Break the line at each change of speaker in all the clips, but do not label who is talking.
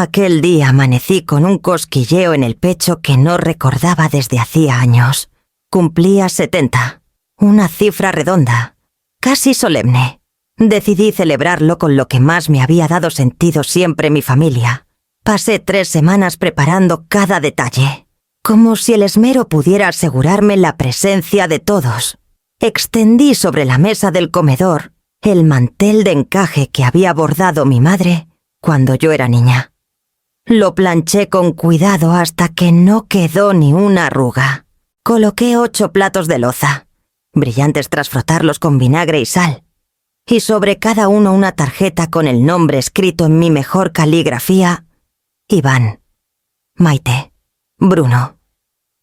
Aquel día amanecí con un cosquilleo en el pecho que no recordaba desde hacía años. Cumplía 70, una cifra redonda, casi solemne. Decidí celebrarlo con lo que más me había dado sentido siempre mi familia. Pasé 3 semanas preparando cada detalle, como si el esmero pudiera asegurarme la presencia de todos. Extendí sobre la mesa del comedor el mantel de encaje que había bordado mi madre cuando yo era niña. Lo planché con cuidado hasta que no quedó ni una arruga. Coloqué 8 platos de loza, brillantes tras frotarlos con vinagre y sal, y sobre cada uno una tarjeta con el nombre escrito en mi mejor caligrafía: Iván, Maite, Bruno,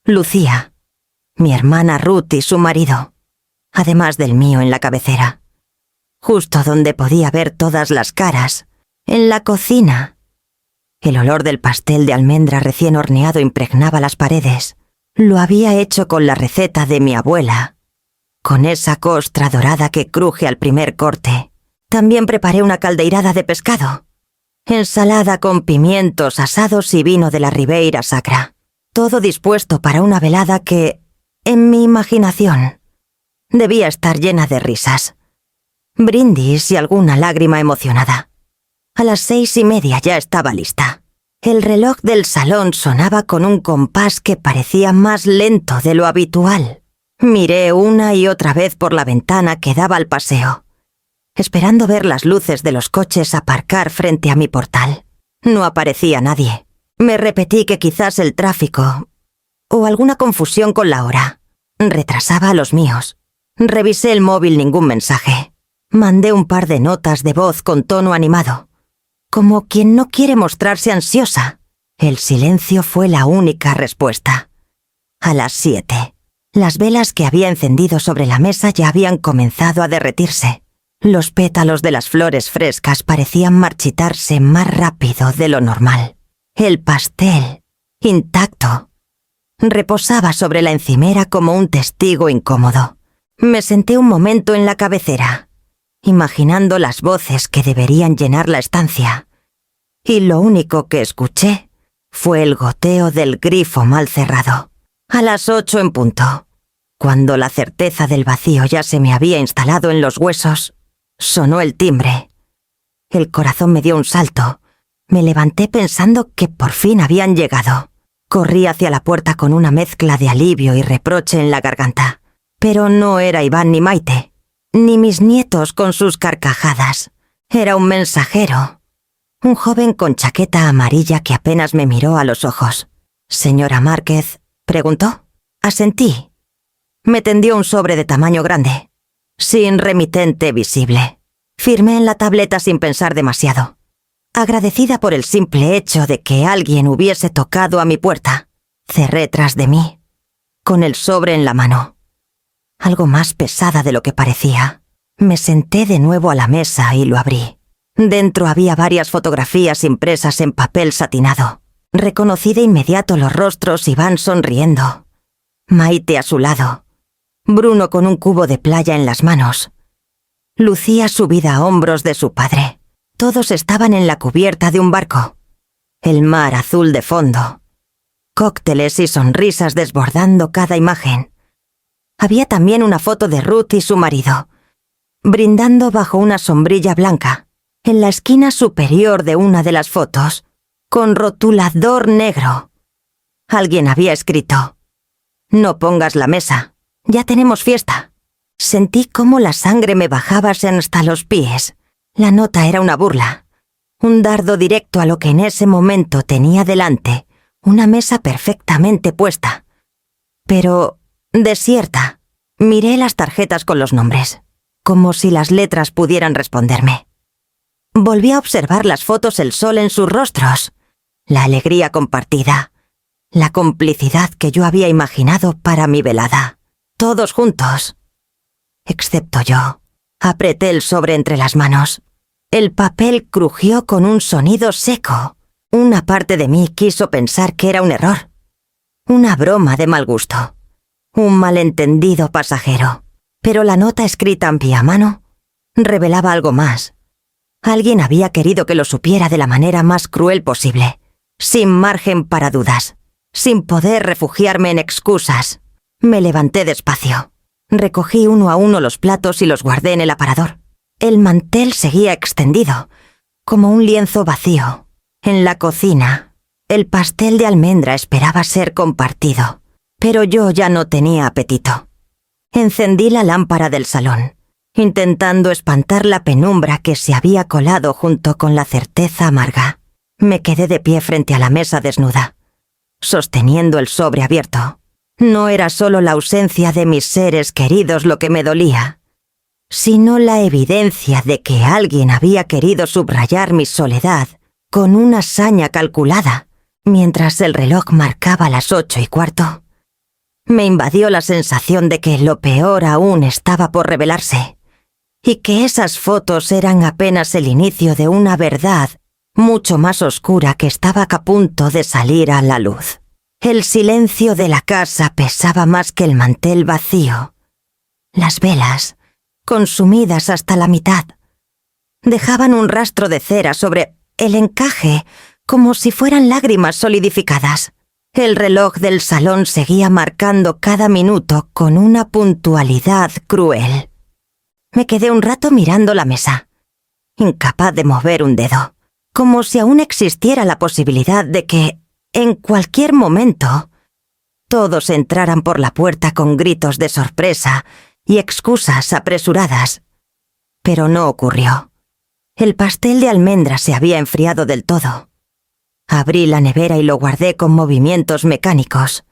Lucía, mi hermana Ruth y su marido, además del mío en la cabecera. Justo donde podía ver todas las caras, en la cocina. El olor del pastel de almendra recién horneado impregnaba las paredes. Lo había hecho con la receta de mi abuela, con esa costra dorada que cruje al primer corte. También preparé una caldeirada de pescado, ensalada con pimientos asados y vino de la Ribeira Sacra. Todo dispuesto para una velada que, en mi imaginación, debía estar llena de risas, brindis y alguna lágrima emocionada. A las 6:30 ya estaba lista. El reloj del salón sonaba con un compás que parecía más lento de lo habitual. Miré una y otra vez por la ventana que daba al paseo, esperando ver las luces de los coches aparcar frente a mi portal. No aparecía nadie. Me repetí que quizás el tráfico o alguna confusión con la hora retrasaba a los míos. Revisé el móvil, ningún mensaje. Mandé un par de notas de voz con tono animado, como quien no quiere mostrarse ansiosa. El silencio fue la única respuesta. A las 7, las velas que había encendido sobre la mesa ya habían comenzado a derretirse. Los pétalos de las flores frescas parecían marchitarse más rápido de lo normal. El pastel, intacto, reposaba sobre la encimera como un testigo incómodo. Me senté un momento en la cabecera, imaginando las voces que deberían llenar la estancia, y lo único que escuché fue el goteo del grifo mal cerrado. A las 8 en punto, cuando la certeza del vacío ya se me había instalado en los huesos, sonó el timbre. El corazón me dio un salto. Me levanté pensando que por fin habían llegado. Corrí hacia la puerta con una mezcla de alivio y reproche en la garganta. Pero no era Iván ni Maite, ni mis nietos con sus carcajadas. Era un mensajero, un joven con chaqueta amarilla que apenas me miró a los ojos. «¿Señora Márquez?», preguntó. Asentí. Me tendió un sobre de tamaño grande, sin remitente visible. Firmé en la tableta sin pensar demasiado, agradecida por el simple hecho de que alguien hubiese tocado a mi puerta. Cerré tras de mí, con el sobre en la mano, algo más pesada de lo que parecía. Me senté de nuevo a la mesa y lo abrí. Dentro había varias fotografías impresas en papel satinado. Reconocí de inmediato los rostros: Iván sonriendo, Maite a su lado, Bruno con un cubo de playa en las manos, Lucía subida a hombros de su padre. Todos estaban en la cubierta de un barco. El mar azul de fondo, cócteles y sonrisas desbordando cada imagen. Había también una foto de Ruth y su marido, brindando bajo una sombrilla blanca, en la esquina superior de una de las fotos, con rotulador negro. Alguien había escrito: «No pongas la mesa, ya tenemos fiesta». Sentí cómo la sangre me bajaba hasta los pies. La nota era una burla, un dardo directo a lo que en ese momento tenía delante, una mesa perfectamente puesta, pero desierta. Miré las tarjetas con los nombres, como si las letras pudieran responderme. Volví a observar las fotos, el sol en sus rostros, la alegría compartida, la complicidad que yo había imaginado para mi velada. Todos juntos, excepto yo. Apreté el sobre entre las manos. El papel crujió con un sonido seco. Una parte de mí quiso pensar que era un error, una broma de mal gusto, un malentendido pasajero. Pero la nota escrita a mi mano revelaba algo más, Alguien había querido que lo supiera de la manera más cruel posible, sin margen para dudas, sin poder refugiarme en excusas. Me levanté despacio. Recogí uno a uno los platos y los guardé en el aparador. El mantel seguía extendido, como un lienzo vacío. En la cocina, el pastel de almendra esperaba ser compartido, pero yo ya no tenía apetito. Encendí la lámpara del salón, intentando espantar la penumbra que se había colado junto con la certeza amarga. Me quedé de pie frente a la mesa desnuda, sosteniendo el sobre abierto. No era solo la ausencia de mis seres queridos lo que me dolía, sino la evidencia de que alguien había querido subrayar mi soledad con una saña calculada, mientras el reloj marcaba las 8:15. Me invadió la sensación de que lo peor aún estaba por revelarse, y que esas fotos eran apenas el inicio de una verdad mucho más oscura que estaba a punto de salir a la luz. El silencio de la casa pesaba más que el mantel vacío. Las velas, consumidas hasta la mitad, dejaban un rastro de cera sobre el encaje, como si fueran lágrimas solidificadas. El reloj del salón seguía marcando cada minuto con una puntualidad cruel. Me quedé un rato mirando la mesa, incapaz de mover un dedo, como si aún existiera la posibilidad de que, en cualquier momento, todos entraran por la puerta con gritos de sorpresa y excusas apresuradas. Pero no ocurrió. El pastel de almendra se había enfriado del todo. Abrí la nevera y lo guardé con movimientos mecánicos,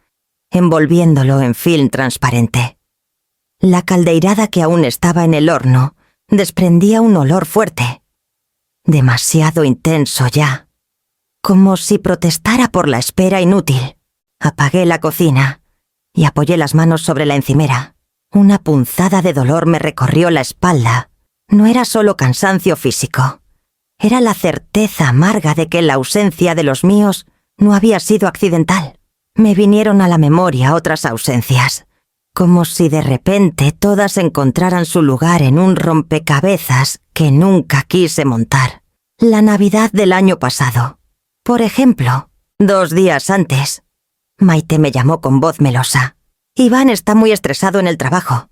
envolviéndolo en film transparente. La caldeirada que aún estaba en el horno desprendía un olor fuerte, demasiado intenso ya, como si protestara por la espera inútil. Apagué la cocina y apoyé las manos sobre la encimera. Una punzada de dolor me recorrió la espalda. No era solo cansancio físico. Era la certeza amarga de que la ausencia de los míos no había sido accidental. Me vinieron a la memoria otras ausencias, como si de repente todas encontraran su lugar en un rompecabezas que nunca quise montar. La Navidad del año pasado. Por ejemplo, 2 días antes, Maite me llamó con voz melosa. Iván está muy estresado en el trabajo.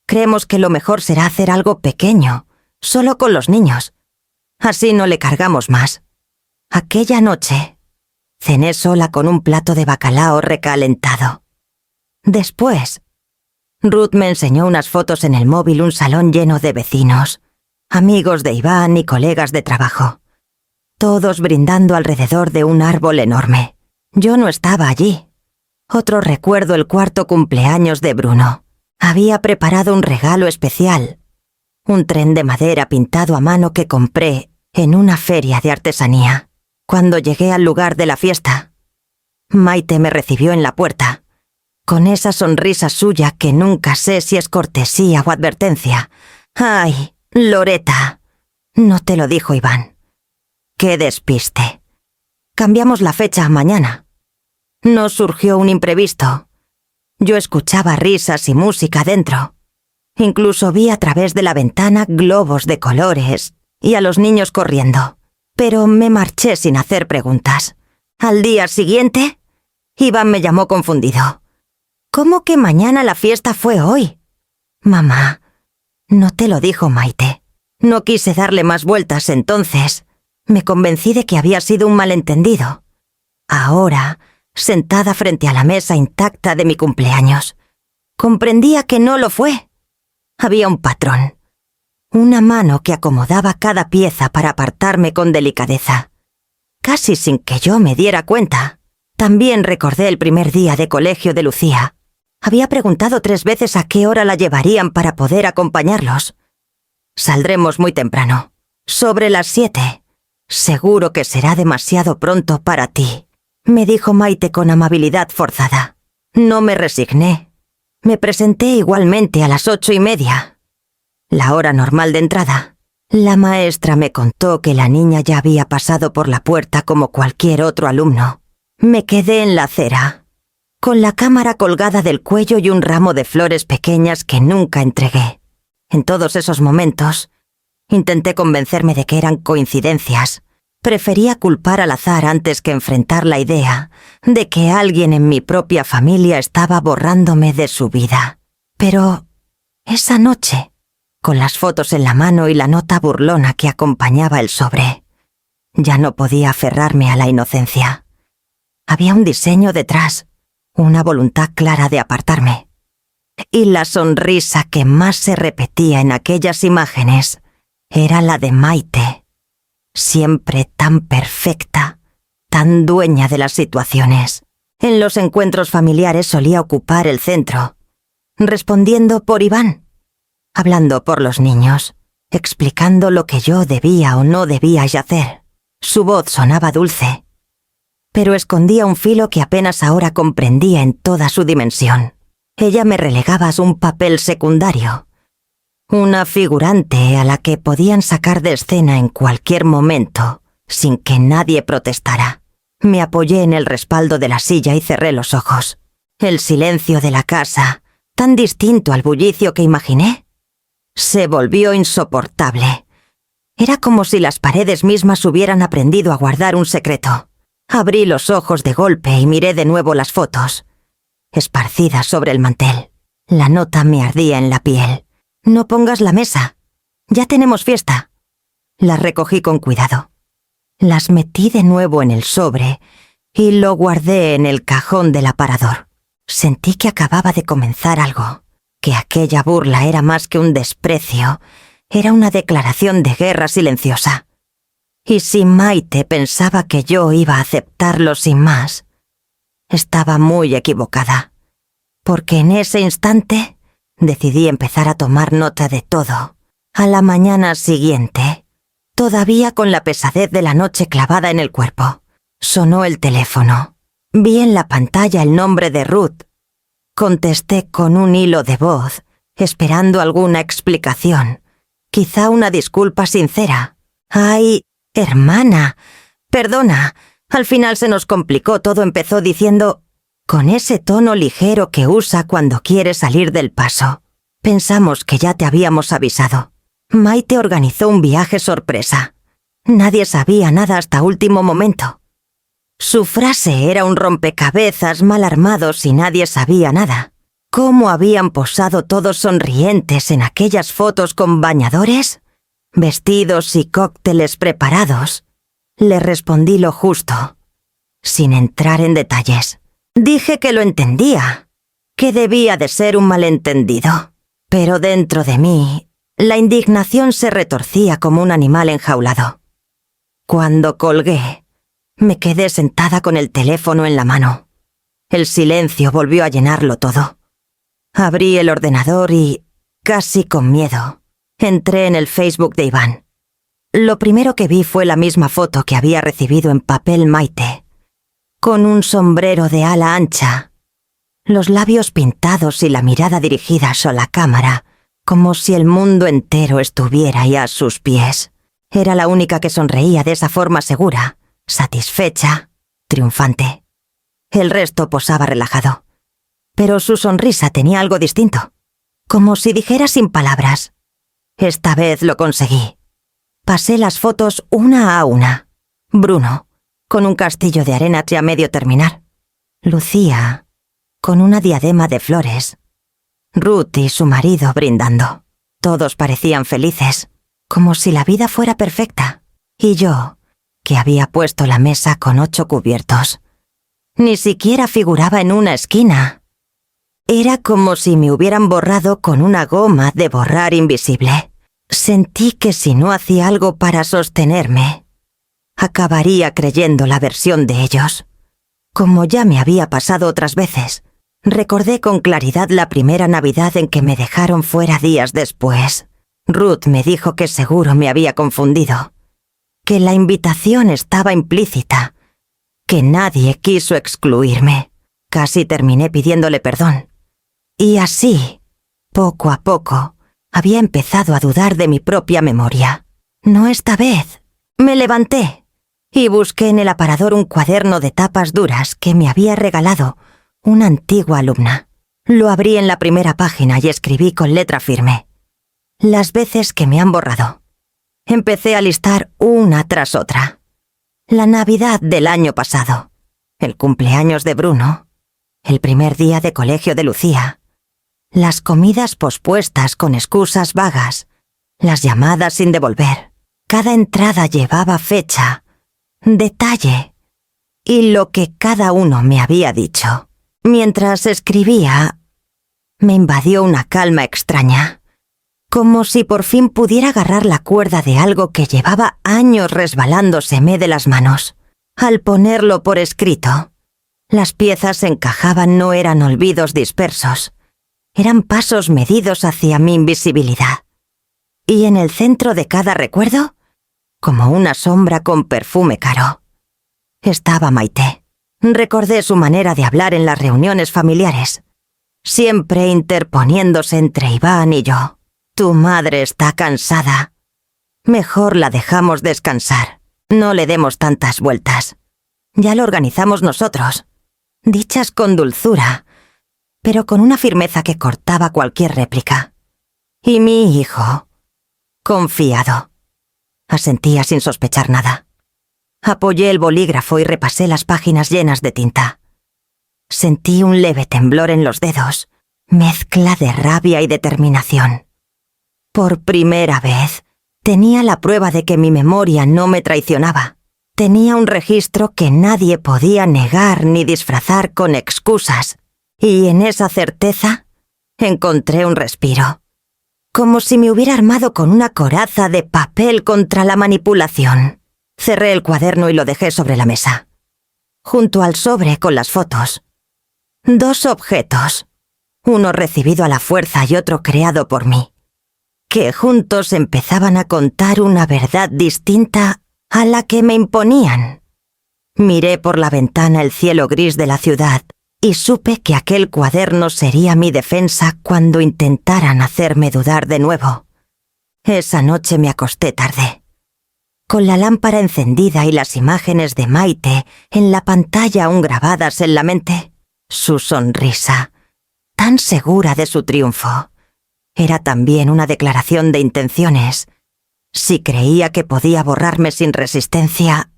Creemos que lo mejor será hacer algo pequeño, solo con los niños. Así no le cargamos más. Aquella noche, cené sola con un plato de bacalao recalentado. Después, Ruth me enseñó unas fotos en el móvil, un salón lleno de vecinos, amigos de Iván y colegas de trabajo, todos brindando alrededor de un árbol enorme. Yo no estaba allí. Otro recuerdo, el 4º cumpleaños de Bruno. Había preparado un regalo especial, un tren de madera pintado a mano que compré en una feria de artesanía. Cuando llegué al lugar de la fiesta, Maite me recibió en la puerta, con esa sonrisa suya que nunca sé si es cortesía o advertencia. «Ay, Loreta», no te lo dijo Iván. «Qué despiste. Cambiamos la fecha a mañana». No surgió un imprevisto. Yo escuchaba risas y música dentro. Incluso vi a través de la ventana globos de colores y a los niños corriendo. Pero me marché sin hacer preguntas. Al día siguiente, Iván me llamó confundido. «¿Cómo que mañana la fiesta fue hoy?» «Mamá, no te lo dijo Maite». No quise darle más vueltas entonces. Me convencí de que había sido un malentendido. Ahora, sentada frente a la mesa intacta de mi cumpleaños, comprendía que no lo fue. Había un patrón. Una mano que acomodaba cada pieza para apartarme con delicadeza, casi sin que yo me diera cuenta. También recordé el primer día de colegio de Lucía. Había preguntado 3 veces a qué hora la llevarían para poder acompañarlos. «Saldremos muy temprano, sobre las 7. Seguro que será demasiado pronto para ti», me dijo Maite con amabilidad forzada. No me resigné. Me presenté igualmente a las 8:30. La hora normal de entrada. La maestra me contó que la niña ya había pasado por la puerta como cualquier otro alumno. Me quedé en la acera, con la cámara colgada del cuello y un ramo de flores pequeñas que nunca entregué. En todos esos momentos, Intenté convencerme de que eran coincidencias. Prefería culpar al azar antes que enfrentar la idea de que alguien en mi propia familia estaba borrándome de su vida. Pero esa noche, con las fotos en la mano y la nota burlona que acompañaba el sobre, ya no podía aferrarme a la inocencia. Había un diseño detrás, una voluntad clara de apartarme. Y la sonrisa que más se repetía en aquellas imágenes era la de Maite, siempre tan perfecta, tan dueña de las situaciones. En los encuentros familiares solía ocupar el centro, respondiendo por Iván, hablando por los niños, explicando lo que yo debía o no debía hacer. Su voz sonaba dulce, pero escondía un filo que apenas ahora comprendía en toda su dimensión. Ella me relegaba a un papel secundario, una figurante a la que podían sacar de escena en cualquier momento, sin que nadie protestara. Me apoyé en el respaldo de la silla y cerré los ojos. El silencio de la casa, tan distinto al bullicio que imaginé, se volvió insoportable. Era como si las paredes mismas hubieran aprendido a guardar un secreto. Abrí los ojos de golpe y miré de nuevo las fotos, esparcidas sobre el mantel. La nota me ardía en la piel. «No pongas la mesa. Ya tenemos fiesta». Las recogí con cuidado. Las metí de nuevo en el sobre y lo guardé en el cajón del aparador. Sentí que acababa de comenzar algo, que aquella burla era más que un desprecio, era una declaración de guerra silenciosa. Y si Maite pensaba que yo iba a aceptarlo sin más, estaba muy equivocada, porque en ese instante decidí empezar a tomar nota de todo. A la mañana siguiente, todavía con la pesadez de la noche clavada en el cuerpo, sonó el teléfono. Vi en la pantalla el nombre de Ruth. Contesté con un hilo de voz, esperando alguna explicación, quizá una disculpa sincera. «Ay, hermana, perdona». Al final se nos complicó. Todo empezó diciendo, con ese tono ligero que usa cuando quiere salir del paso: «Pensamos que ya te habíamos avisado. Maite organizó un viaje sorpresa. Nadie sabía nada hasta último momento». Su frase era un rompecabezas mal armados y nadie sabía nada. ¿Cómo habían posado todos sonrientes en aquellas fotos con bañadores, vestidos y cócteles preparados? Le respondí lo justo, sin entrar en detalles. Dije que lo entendía, que debía de ser un malentendido. Pero dentro de mí, la indignación se retorcía como un animal enjaulado. Cuando colgué, me quedé sentada con el teléfono en la mano. El silencio volvió a llenarlo todo. Abrí el ordenador y, casi con miedo, entré en el Facebook de Iván. Lo primero que vi fue la misma foto que había recibido en papel Maite, con un sombrero de ala ancha, los labios pintados y la mirada dirigida a la cámara, como si el mundo entero estuviera ya a sus pies. Era la única que sonreía de esa forma segura, satisfecha, triunfante. El resto posaba relajado, pero su sonrisa tenía algo distinto, como si dijera sin palabras: «Esta vez lo conseguí». Pasé las fotos una a una. Bruno, con un castillo de arena ya medio terminar. Lucía, con una diadema de flores. Ruth y su marido brindando. Todos parecían felices, como si la vida fuera perfecta. Y yo, que había puesto la mesa con 8 cubiertos, ni siquiera figuraba en una esquina. Era como si me hubieran borrado con una goma de borrar invisible. Sentí que si no hacía algo para sostenerme, acabaría creyendo la versión de ellos. Como ya me había pasado otras veces, recordé con claridad la primera Navidad en que me dejaron fuera días después. Ruth me dijo que seguro me había confundido, que la invitación estaba implícita, que nadie quiso excluirme. Casi terminé pidiéndole perdón. Y así, poco a poco, había empezado a dudar de mi propia memoria. No esta vez. Me levanté y busqué en el aparador un cuaderno de tapas duras que me había regalado una antigua alumna. Lo abrí en la primera página y escribí con letra firme: «Las veces que me han borrado. Empecé a listar una tras otra. La Navidad del año pasado, el cumpleaños de Bruno, el primer día de colegio de Lucía, las comidas pospuestas con excusas vagas, las llamadas sin devolver. Cada entrada llevaba fecha, detalle y lo que cada uno me había dicho. Mientras escribía, me invadió una calma extraña, como si por fin pudiera agarrar la cuerda de algo que llevaba años resbalándoseme de las manos. Al ponerlo por escrito, las piezas se encajaban, no eran olvidos dispersos, eran pasos medidos hacia mi invisibilidad. Y en el centro de cada recuerdo, como una sombra con perfume caro, estaba Maite. Recordé su manera de hablar en las reuniones familiares, siempre interponiéndose entre Iván y yo. Tu madre está cansada. Mejor la dejamos descansar. No le demos tantas vueltas. Ya lo organizamos nosotros. Dichas con dulzura, pero con una firmeza que cortaba cualquier réplica. Y mi hijo, confiado. Asentía sin sospechar nada. Apoyé el bolígrafo y repasé las páginas llenas de tinta. Sentí un leve temblor en los dedos, mezcla de rabia y determinación. Por primera vez, tenía la prueba de que mi memoria no me traicionaba. Tenía un registro que nadie podía negar ni disfrazar con excusas, y en esa certeza encontré un respiro. Como si me hubiera armado con una coraza de papel contra la manipulación. Cerré el cuaderno y lo dejé sobre la mesa, junto al sobre con las fotos. 2 objetos, uno recibido a la fuerza y otro creado por mí, que juntos empezaban a contar una verdad distinta a la que me imponían. Miré por la ventana el cielo gris de la ciudad y supe que aquel cuaderno sería mi defensa cuando intentaran hacerme dudar de nuevo. Esa noche me acosté tarde, con la lámpara encendida y las imágenes de Maite en la pantalla aún grabadas en la mente. Su sonrisa, tan segura de su triunfo, era también una declaración de intenciones. Si creía que podía borrarme sin resistencia,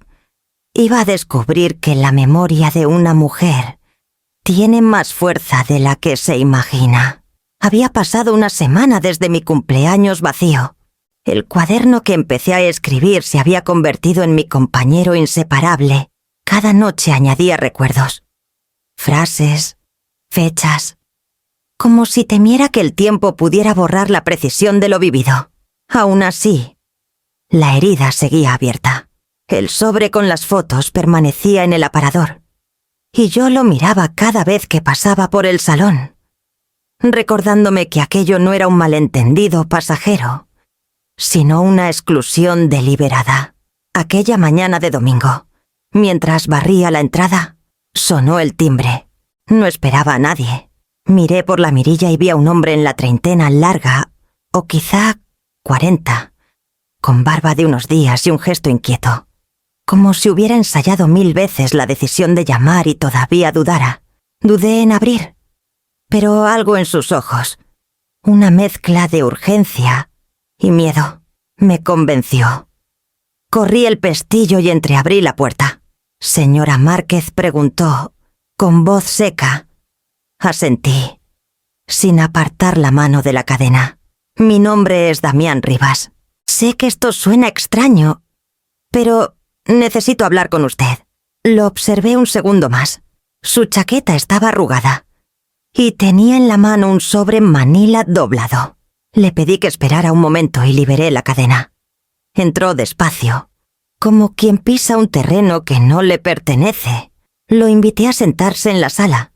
iba a descubrir que la memoria de una mujer tiene más fuerza de la que se imagina. Había pasado una semana desde mi cumpleaños vacío. El cuaderno que empecé a escribir se había convertido en mi compañero inseparable. Cada noche añadía recuerdos, frases, fechas, como si temiera que el tiempo pudiera borrar la precisión de lo vivido. Aún así, la herida seguía abierta. El sobre con las fotos permanecía en el aparador, y yo lo miraba cada vez que pasaba por el salón, recordándome que aquello no era un malentendido pasajero, sino una exclusión deliberada. Aquella mañana de domingo, mientras barría la entrada, sonó el timbre. No esperaba a nadie. Miré por la mirilla y vi a un hombre en la treintena larga, o quizá 40, con barba de unos días y un gesto inquieto, como si hubiera ensayado 1000 veces la decisión de llamar y todavía dudara. Dudé en abrir, pero algo en sus ojos, una mezcla de urgencia y miedo, me convenció. Corrí el pestillo y entreabrí la puerta. Señora Márquez preguntó, con voz seca. Asentí, sin apartar la mano de la cadena. Mi nombre es Damián Rivas. Sé que esto suena extraño, pero necesito hablar con usted. Lo observé un segundo más. Su chaqueta estaba arrugada y tenía en la mano un sobre manila doblado. Le pedí que esperara un momento y liberé la cadena. Entró despacio, como quien pisa un terreno que no le pertenece. Lo invité a sentarse en la sala,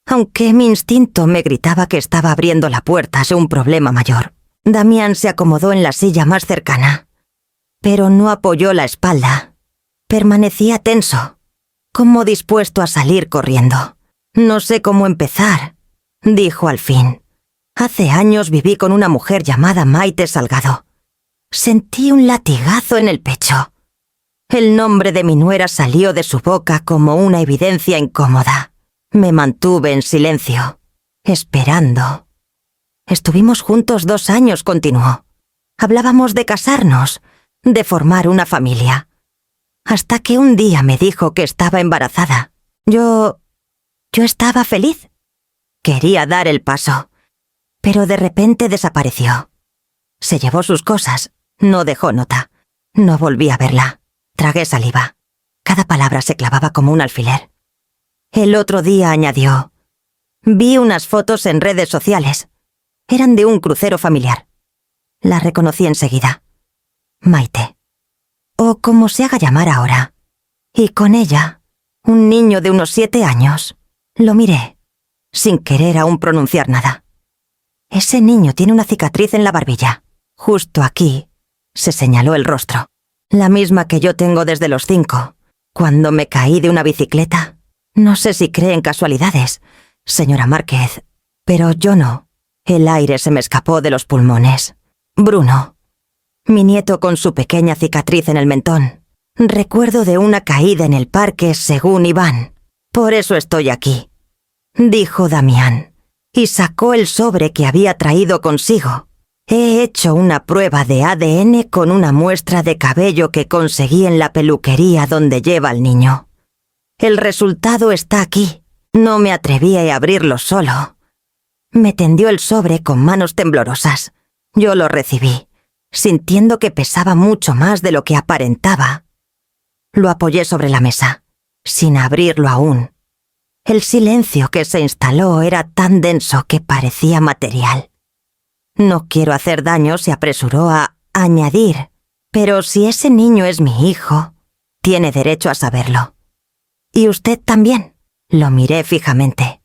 aunque mi instinto me gritaba que estaba abriendo la puerta a un problema mayor. Damián se acomodó en la silla más cercana, pero no apoyó la espalda. Permanecía tenso, como dispuesto a salir corriendo. No sé cómo empezar, dijo al fin. Hace años viví con una mujer llamada Maite Salgado. Sentí un latigazo en el pecho. El nombre de mi nuera salió de su boca como una evidencia incómoda. Me mantuve en silencio, esperando. Estuvimos juntos 2 años, continuó. Hablábamos de casarnos, de formar una familia. Hasta que un día me dijo que estaba embarazada. Yo estaba feliz. Quería dar el paso, pero de repente desapareció. Se llevó sus cosas, no dejó nota. No volví a verla. Tragué saliva. Cada palabra se clavaba como un alfiler. El otro día añadió: vi unas fotos en redes sociales. Eran de un crucero familiar. La reconocí enseguida. Maite. O como se haga llamar ahora. Y con ella, un niño de unos 7 años. Lo miré, sin querer aún pronunciar nada. Ese niño tiene una cicatriz en la barbilla. Justo aquí, se señaló el rostro. La misma que yo tengo desde los 5, cuando me caí de una bicicleta. No sé si cree en casualidades, señora Márquez, pero yo no. El aire se me escapó de los pulmones. Bruno, mi nieto con su pequeña cicatriz en el mentón. Recuerdo de una caída en el parque, según Iván. Por eso estoy aquí, dijo Damián, y sacó el sobre que había traído consigo. He hecho una prueba de ADN con una muestra de cabello que conseguí en la peluquería donde lleva al niño. El resultado está aquí. No me atreví a abrirlo solo. Me tendió el sobre con manos temblorosas. Yo lo recibí, sintiendo que pesaba mucho más de lo que aparentaba. Lo apoyé sobre la mesa, sin abrirlo aún. El silencio que se instaló era tan denso que parecía material. No quiero hacer daño, se apresuró a añadir, pero si ese niño es mi hijo, tiene derecho a saberlo. Y usted también. Lo miré fijamente.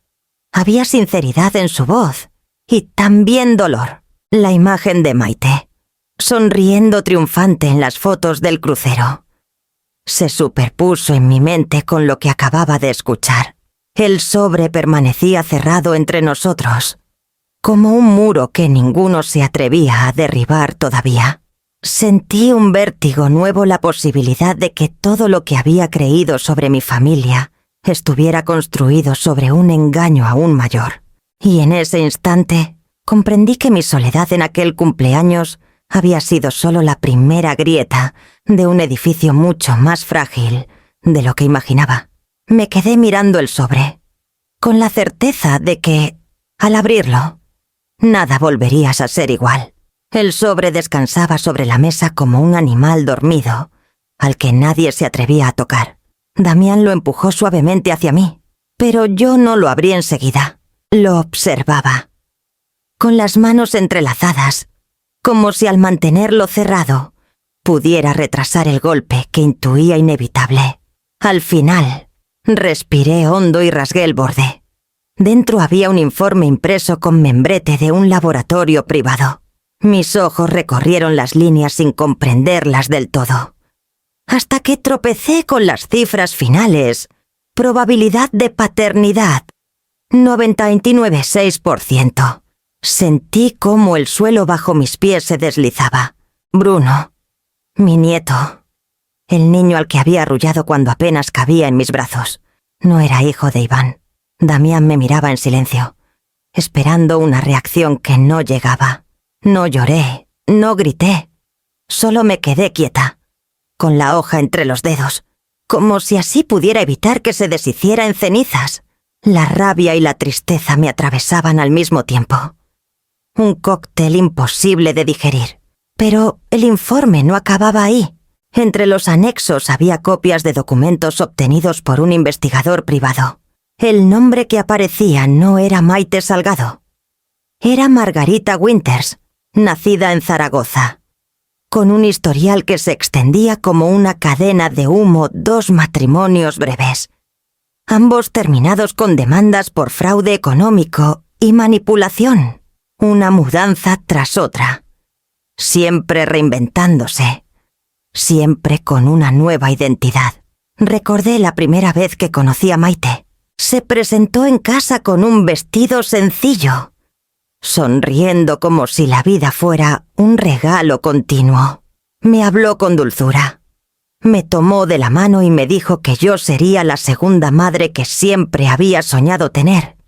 Había sinceridad en su voz y también dolor. La imagen de Maite, sonriendo triunfante en las fotos del crucero, se superpuso en mi mente con lo que acababa de escuchar. El sobre permanecía cerrado entre nosotros, como un muro que ninguno se atrevía a derribar todavía. Sentí un vértigo nuevo, la posibilidad de que todo lo que había creído sobre mi familia estuviera construido sobre un engaño aún mayor. Y en ese instante comprendí que mi soledad en aquel cumpleaños había sido solo la primera grieta de un edificio mucho más frágil de lo que imaginaba. Me quedé mirando el sobre, con la certeza de que, al abrirlo, nada volvería a ser igual. El sobre descansaba sobre la mesa como un animal dormido, al que nadie se atrevía a tocar. Damián lo empujó suavemente hacia mí, pero yo no lo abrí enseguida. Lo observaba, con las manos entrelazadas, como si al mantenerlo cerrado pudiera retrasar el golpe que intuía inevitable. Al final, respiré hondo y rasgué el borde. Dentro había un informe impreso con membrete de un laboratorio privado. Mis ojos recorrieron las líneas sin comprenderlas del todo, hasta que tropecé con las cifras finales. Probabilidad de paternidad, 99,6%. Sentí cómo el suelo bajo mis pies se deslizaba. Bruno, mi nieto, el niño al que había arrullado cuando apenas cabía en mis brazos, no era hijo de Iván. Damián me miraba en silencio, esperando una reacción que no llegaba. No lloré, no grité, solo me quedé quieta, con la hoja entre los dedos, como si así pudiera evitar que se deshiciera en cenizas. La rabia y la tristeza me atravesaban al mismo tiempo. Un cóctel imposible de digerir. Pero el informe no acababa ahí. Entre los anexos había copias de documentos obtenidos por un investigador privado. El nombre que aparecía no era Maite Salgado. Era Margarita Winters, nacida en Zaragoza, con un historial que se extendía como una cadena de humo, 2 matrimonios breves, ambos terminados con demandas por fraude económico y manipulación, una mudanza tras otra, siempre reinventándose, siempre con una nueva identidad. Recordé la primera vez que conocí a Maite. Se presentó en casa con un vestido sencillo, sonriendo como si la vida fuera un regalo continuo. Me habló con dulzura. Me tomó de la mano y me dijo que yo sería la segunda madre que siempre había soñado tener.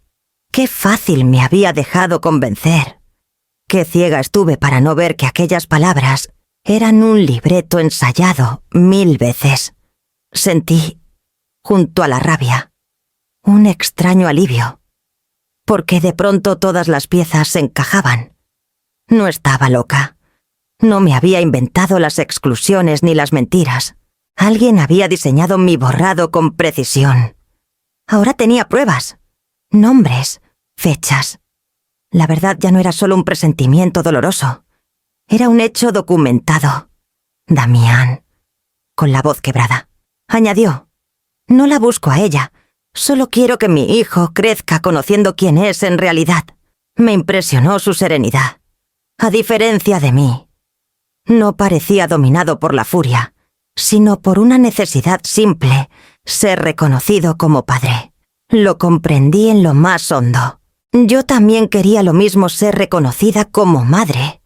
Qué fácil me había dejado convencer. Qué ciega estuve para no ver que aquellas palabras Eran un libreto ensayado 1000 veces. Sentí, junto a la rabia, un extraño alivio, porque de pronto todas las piezas se encajaban. No estaba loca. No me había inventado las exclusiones ni las mentiras. Alguien había diseñado mi borrado con precisión. Ahora tenía pruebas, nombres, fechas. La verdad ya no era solo un presentimiento doloroso. Era un hecho documentado. Damián, con la voz quebrada, añadió: no la busco a ella. Solo quiero que mi hijo crezca conociendo quién es en realidad. Me impresionó su serenidad. A diferencia de mí, no parecía dominado por la furia, sino por una necesidad simple: ser reconocido como padre. Lo comprendí en lo más hondo. Yo también quería lo mismo: ser reconocida como madre,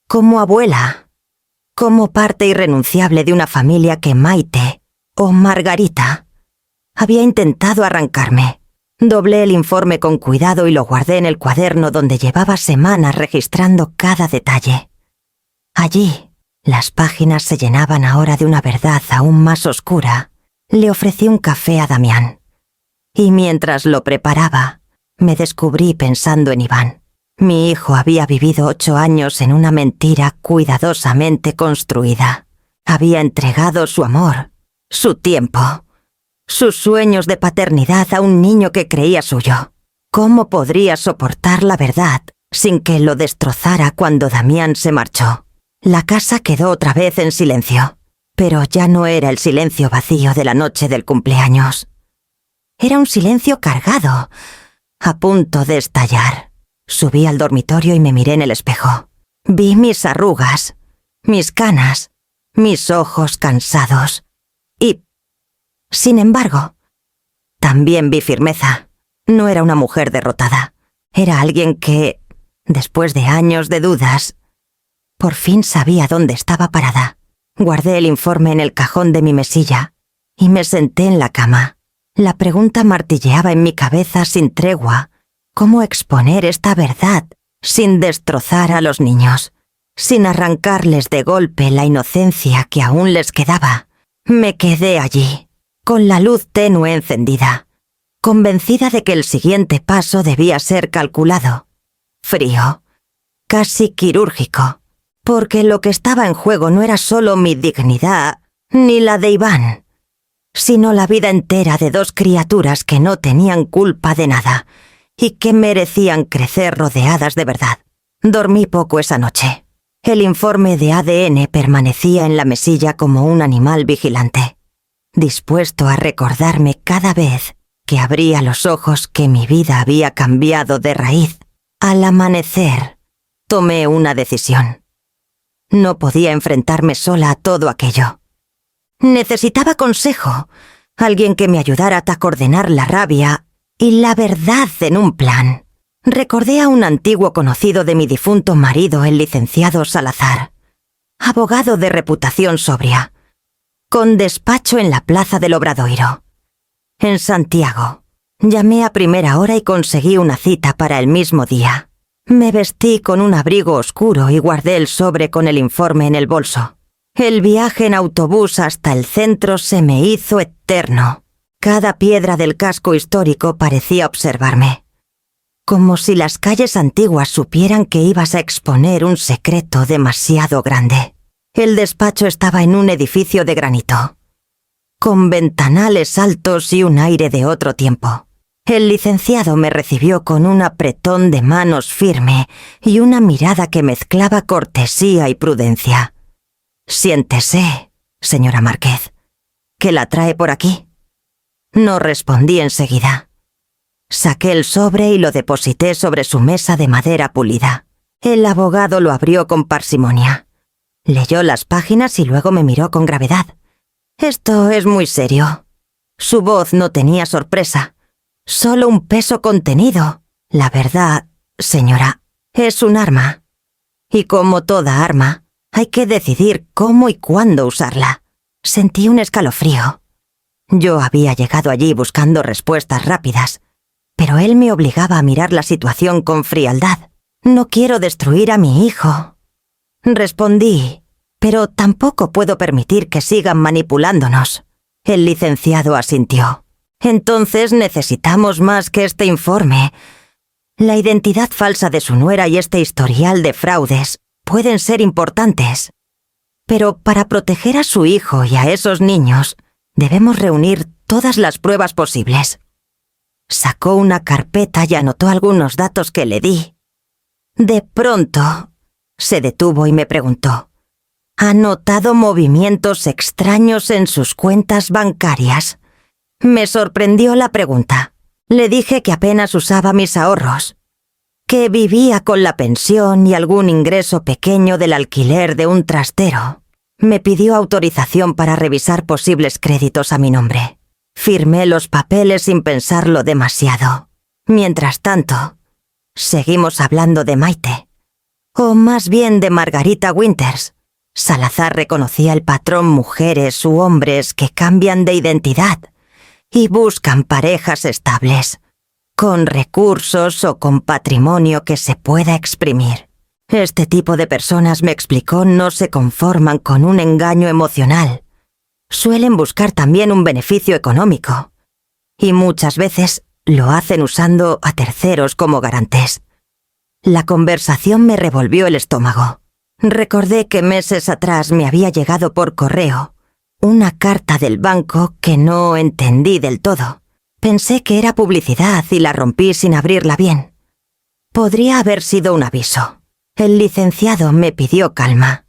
como abuela, como parte irrenunciable de una familia que Maite, o Margarita, había intentado arrancarme. Doblé el informe con cuidado y lo guardé en el cuaderno donde llevaba semanas registrando cada detalle. Allí, las páginas se llenaban ahora de una verdad aún más oscura. Le ofrecí un café a Damián. Y mientras lo preparaba, me descubrí pensando en Iván. Mi hijo había vivido 8 años en una mentira cuidadosamente construida. Había entregado su amor, su tiempo, sus sueños de paternidad a un niño que creía suyo. ¿Cómo podría soportar la verdad sin que lo destrozara cuando Damián se marchó? La casa quedó otra vez en silencio, pero ya no era el silencio vacío de la noche del cumpleaños. Era un silencio cargado, a punto de estallar. Subí al dormitorio y me miré en el espejo. Vi mis arrugas, mis canas, mis ojos cansados. Y, sin embargo, también vi firmeza. No era una mujer derrotada. Era alguien que, después de años de dudas, por fin sabía dónde estaba parada. Guardé el informe en el cajón de mi mesilla y me senté en la cama. La pregunta martilleaba en mi cabeza sin tregua: ¿cómo exponer esta verdad sin destrozar a los niños, sin arrancarles de golpe la inocencia que aún les quedaba? Me quedé allí, con la luz tenue encendida, convencida de que el siguiente paso debía ser calculado, frío, casi quirúrgico, porque lo que estaba en juego no era solo mi dignidad ni la de Iván, sino la vida entera de 2 criaturas que no tenían culpa de nada y que merecían crecer rodeadas de verdad. Dormí poco esa noche. El informe de ADN permanecía en la mesilla como un animal vigilante, dispuesto a recordarme cada vez que abría los ojos que mi vida había cambiado de raíz. Al amanecer, tomé una decisión. No podía enfrentarme sola a todo aquello. Necesitaba consejo, alguien que me ayudara a coordinar la rabia y la verdad en un plan. Recordé a un antiguo conocido de mi difunto marido, el licenciado Salazar, abogado de reputación sobria, con despacho en la plaza del Obradoiro, en Santiago. Llamé a primera hora y conseguí una cita para el mismo día. Me vestí con un abrigo oscuro y guardé el sobre con el informe en el bolso. El viaje en autobús hasta el centro se me hizo eterno. Cada piedra del casco histórico parecía observarme, como si las calles antiguas supieran que ibas a exponer un secreto demasiado grande. El despacho estaba en un edificio de granito, con ventanales altos y un aire de otro tiempo. El licenciado me recibió con un apretón de manos firme y una mirada que mezclaba cortesía y prudencia. «Siéntese, señora Márquez. ¿Qué la trae por aquí?» No respondí enseguida. Saqué el sobre y lo deposité sobre su mesa de madera pulida. El abogado lo abrió con parsimonia. Leyó las páginas y luego me miró con gravedad. «Esto es muy serio». Su voz no tenía sorpresa, solo un peso contenido. «La verdad, señora, es un arma. Y como toda arma, hay que decidir cómo y cuándo usarla». Sentí un escalofrío. Yo había llegado allí buscando respuestas rápidas, pero él me obligaba a mirar la situación con frialdad. «No quiero destruir a mi hijo», respondí, pero tampoco puedo permitir que sigan manipulándonos. El licenciado asintió. Entonces necesitamos más que este informe. La identidad falsa de su nuera y este historial de fraudes pueden ser importantes. Pero para proteger a su hijo y a esos niños, debemos reunir todas las pruebas posibles. Sacó una carpeta y anotó algunos datos que le di. De pronto, se detuvo y me preguntó: ¿ha notado movimientos extraños en sus cuentas bancarias? Me sorprendió la pregunta. Le dije que apenas usaba mis ahorros, que vivía con la pensión y algún ingreso pequeño del alquiler de un trastero. Me pidió autorización para revisar posibles créditos a mi nombre. Firmé los papeles sin pensarlo demasiado. Mientras tanto, seguimos hablando de Maite, o más bien de Margarita Winters. Salazar reconocía el patrón mujeres u hombres que cambian de identidad y buscan parejas estables, con recursos o con patrimonio que se pueda exprimir. Este tipo de personas, me explicó, no se conforman con un engaño emocional. Suelen buscar también un beneficio económico, y muchas veces lo hacen usando a terceros como garantes. La conversación me revolvió el estómago. Recordé que meses atrás me había llegado por correo una carta del banco que no entendí del todo. Pensé que era publicidad y la rompí sin abrirla bien. Podría haber sido un aviso. El licenciado me pidió calma.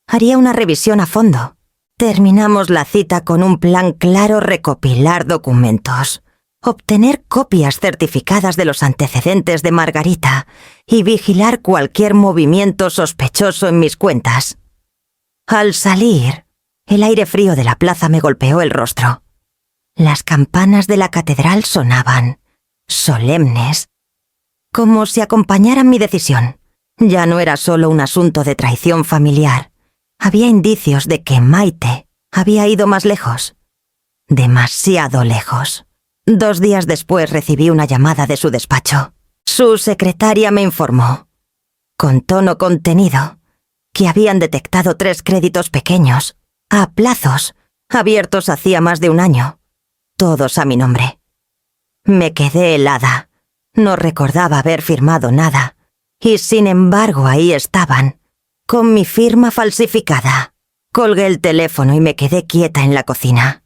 Haría una revisión a fondo. Terminamos la cita con un plan claro: recopilar documentos, obtener copias certificadas de los antecedentes de Margarita y vigilar cualquier movimiento sospechoso en mis cuentas. Al salir, el aire frío de la plaza me golpeó el rostro. Las campanas de la catedral sonaban, solemnes, como si acompañaran mi decisión. Ya no era solo un asunto de traición familiar. Había indicios de que Maite había ido más lejos. Demasiado lejos. 2 días después recibí una llamada de su despacho. Su secretaria me informó, con tono contenido, que habían detectado 3 créditos pequeños, a plazos, abiertos hacía más de un año, todos a mi nombre. Me quedé helada. No recordaba haber firmado nada, y sin embargo ahí estaban, con mi firma falsificada. Colgué el teléfono y me quedé quieta en la cocina,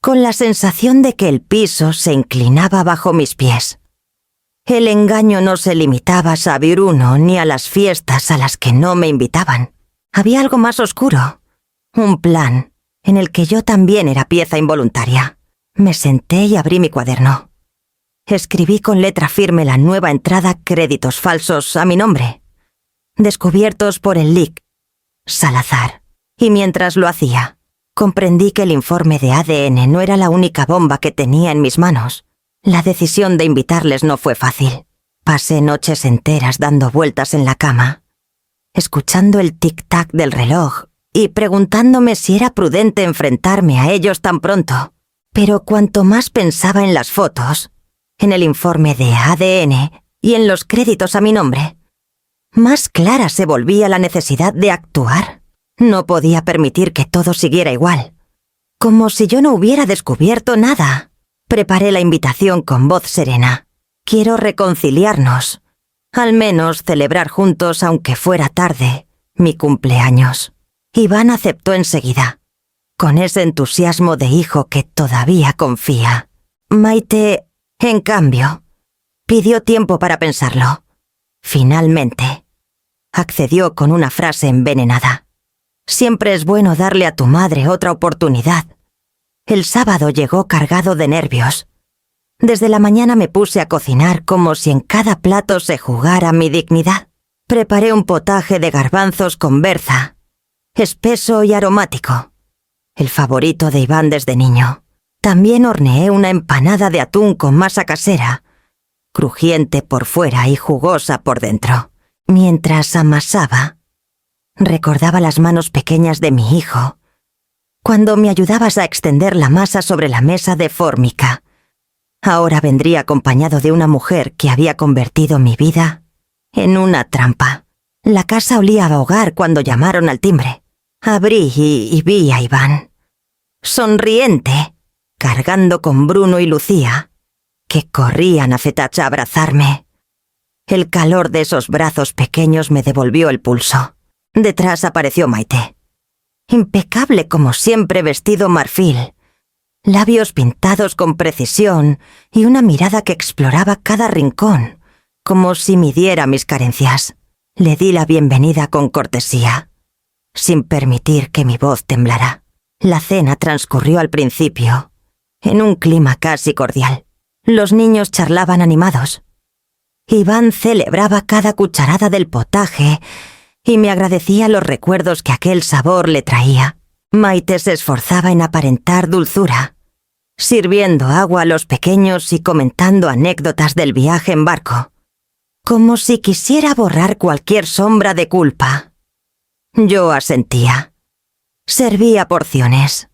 con la sensación de que el piso se inclinaba bajo mis pies. El engaño no se limitaba a Sabiruno ni a las fiestas a las que no me invitaban. Había algo más oscuro, un plan en el que yo también era pieza involuntaria. Me senté y abrí mi cuaderno. Escribí con letra firme la nueva entrada: créditos falsos a mi nombre, descubiertos por el Lic. Salazar. Y mientras lo hacía, comprendí que el informe de ADN no era la única bomba que tenía en mis manos. La decisión de invitarles no fue fácil. Pasé noches enteras dando vueltas en la cama, escuchando el tic-tac del reloj y preguntándome si era prudente enfrentarme a ellos tan pronto. Pero cuanto más pensaba en las fotos, en el informe de ADN y en los créditos a mi nombre, más clara se volvía la necesidad de actuar. No podía permitir que todo siguiera igual, como si yo no hubiera descubierto nada. Preparé la invitación con voz serena. Quiero reconciliarnos, al menos celebrar juntos, aunque fuera tarde, mi cumpleaños. Iván aceptó enseguida, con ese entusiasmo de hijo que todavía confía. Maite, en cambio, pidió tiempo para pensarlo. Finalmente, accedió con una frase envenenada: siempre es bueno darle a tu madre otra oportunidad. El sábado llegó cargado de nervios. Desde la mañana me puse a cocinar como si en cada plato se jugara mi dignidad. Preparé un potaje de garbanzos con berza, espeso y aromático, el favorito de Iván desde niño. También horneé una empanada de atún con masa casera, crujiente por fuera y jugosa por dentro. Mientras amasaba, recordaba las manos pequeñas de mi hijo, cuando me ayudabas a extender la masa sobre la mesa de fórmica. Ahora vendría acompañado de una mujer que había convertido mi vida en una trampa. La casa olía a hogar cuando llamaron al timbre. Abrí y vi a Iván, sonriente, cargando con Bruno y Lucía, que corrían a Fetach a abrazarme. El calor de esos brazos pequeños me devolvió el pulso. Detrás apareció Maite. Impecable como siempre, vestido marfil, labios pintados con precisión y una mirada que exploraba cada rincón, como si midiera mis carencias. Le di la bienvenida con cortesía, sin permitir que mi voz temblara. La cena transcurrió al principio, en un clima casi cordial. Los niños charlaban animados. Iván celebraba cada cucharada del potaje y me agradecía los recuerdos que aquel sabor le traía. Maite se esforzaba en aparentar dulzura, sirviendo agua a los pequeños y comentando anécdotas del viaje en barco, como si quisiera borrar cualquier sombra de culpa. Yo asentía. Servía porciones.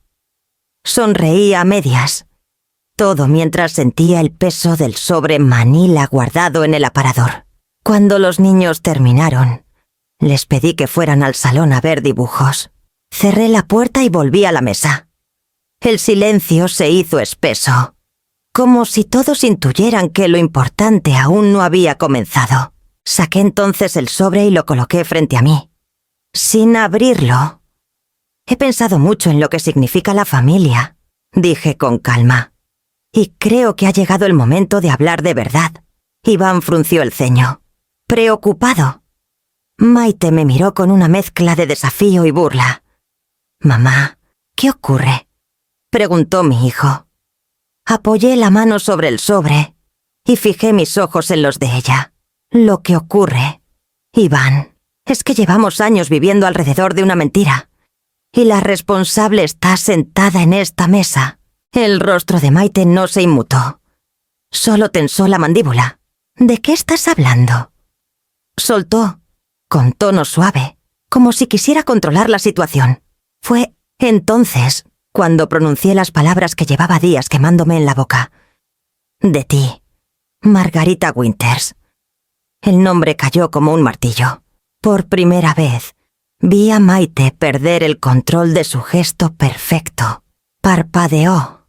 Sonreía a medias. Todo mientras sentía el peso del sobre Manila guardado en el aparador. Cuando los niños terminaron, les pedí que fueran al salón a ver dibujos. Cerré la puerta y volví a la mesa. El silencio se hizo espeso, como si todos intuyeran que lo importante aún no había comenzado. Saqué entonces el sobre y lo coloqué frente a mí, sin abrirlo. He pensado mucho en lo que significa la familia, dije con calma. Y creo que ha llegado el momento de hablar de verdad. Iván frunció el ceño, preocupado. Maite me miró con una mezcla de desafío y burla. «Mamá, ¿qué ocurre?», preguntó mi hijo. Apoyé la mano sobre el sobre y fijé mis ojos en los de ella. «Lo que ocurre, Iván, es que llevamos años viviendo alrededor de una mentira. Y la responsable está sentada en esta mesa». El rostro de Maite no se inmutó. Solo tensó la mandíbula. «¿De qué estás hablando?», soltó, con tono suave, como si quisiera controlar la situación. Fue entonces cuando pronuncié las palabras que llevaba días quemándome en la boca. «De ti, Margarita Winters». El nombre cayó como un martillo. Por primera vez, vi a Maite perder el control de su gesto perfecto. Parpadeó.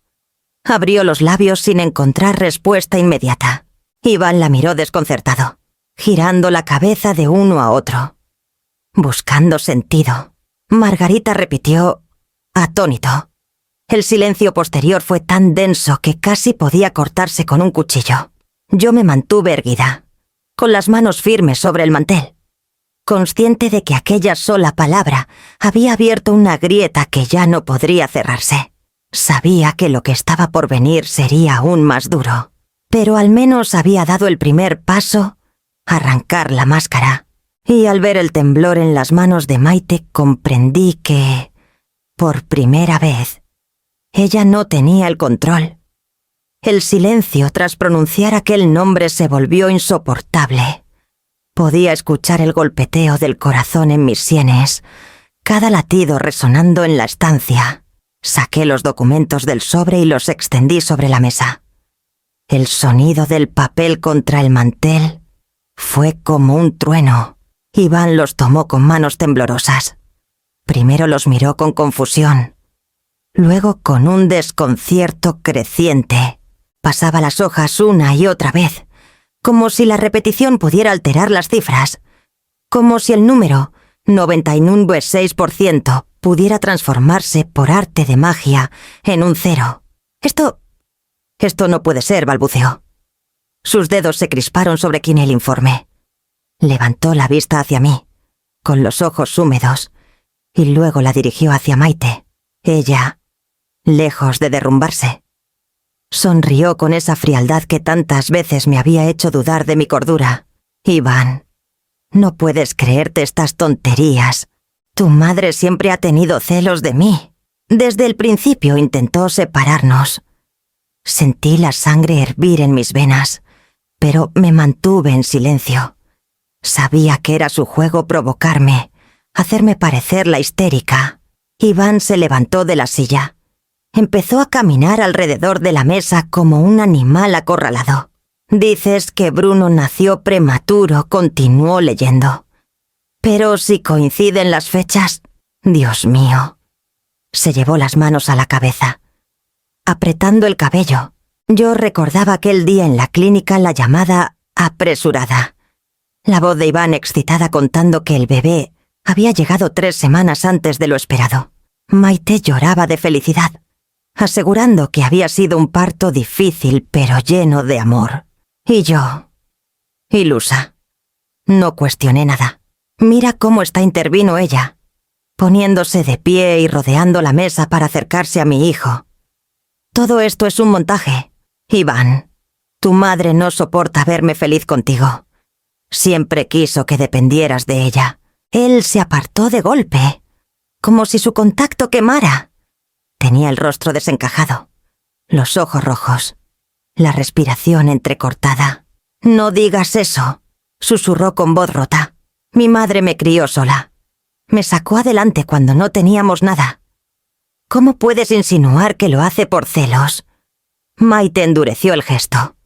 Abrió los labios sin encontrar respuesta inmediata. Iván la miró desconcertado, girando la cabeza de uno a otro, buscando sentido. Margarita repitió, atónito. El silencio posterior fue tan denso que casi podía cortarse con un cuchillo. Yo me mantuve erguida, con las manos firmes sobre el mantel, consciente de que aquella sola palabra había abierto una grieta que ya no podría cerrarse. Sabía que lo que estaba por venir sería aún más duro, pero al menos había dado el primer paso, arrancar la máscara, y al ver el temblor en las manos de Maite comprendí que, por primera vez, ella no tenía el control. El silencio tras pronunciar aquel nombre se volvió insoportable. Podía escuchar el golpeteo del corazón en mis sienes, cada latido resonando en la estancia. Saqué los documentos del sobre y los extendí sobre la mesa. El sonido del papel contra el mantel fue como un trueno. Iván los tomó con manos temblorosas. Primero los miró con confusión, luego con un desconcierto creciente. Pasaba las hojas una y otra vez, como si la repetición pudiera alterar las cifras, como si el número 99,6% pudiera transformarse por arte de magia en un 0. Esto no puede ser, balbuceó. Sus dedos se crisparon sobre quien el informe. Levantó la vista hacia mí, con los ojos húmedos, y luego la dirigió hacia Maite. Ella, lejos de derrumbarse, sonrió con esa frialdad que tantas veces me había hecho dudar de mi cordura. «Iván, no puedes creerte estas tonterías. Tu madre siempre ha tenido celos de mí. Desde el principio intentó separarnos. Sentí la sangre hervir en mis venas, pero me mantuve en silencio. Sabía que era su juego provocarme, hacerme parecer la histérica». Iván se levantó de la silla. Empezó a caminar alrededor de la mesa como un animal acorralado. «Dices que Bruno nació prematuro», continuó leyendo. «Pero si coinciden las fechas, Dios mío. Se llevó las manos a la cabeza, apretando el cabello. Yo recordaba aquel día en la clínica la llamada apresurada. La voz de Iván excitada contando que el bebé había llegado 3 semanas antes de lo esperado. Maite lloraba de felicidad, asegurando que había sido un parto difícil pero lleno de amor. Y yo, ilusa, no cuestioné nada. Mira cómo intervino ella, poniéndose de pie y rodeando la mesa para acercarse a mi hijo. Todo esto es un montaje. Iván, tu madre no soporta verme feliz contigo. Siempre quiso que dependieras de ella. Él se apartó de golpe, como si su contacto quemara. Tenía el rostro desencajado, los ojos rojos, la respiración entrecortada. No digas eso, susurró con voz rota. Mi madre me crió sola. Me sacó adelante cuando no teníamos nada. ¿Cómo puedes insinuar que lo hace por celos? Maite endureció el gesto.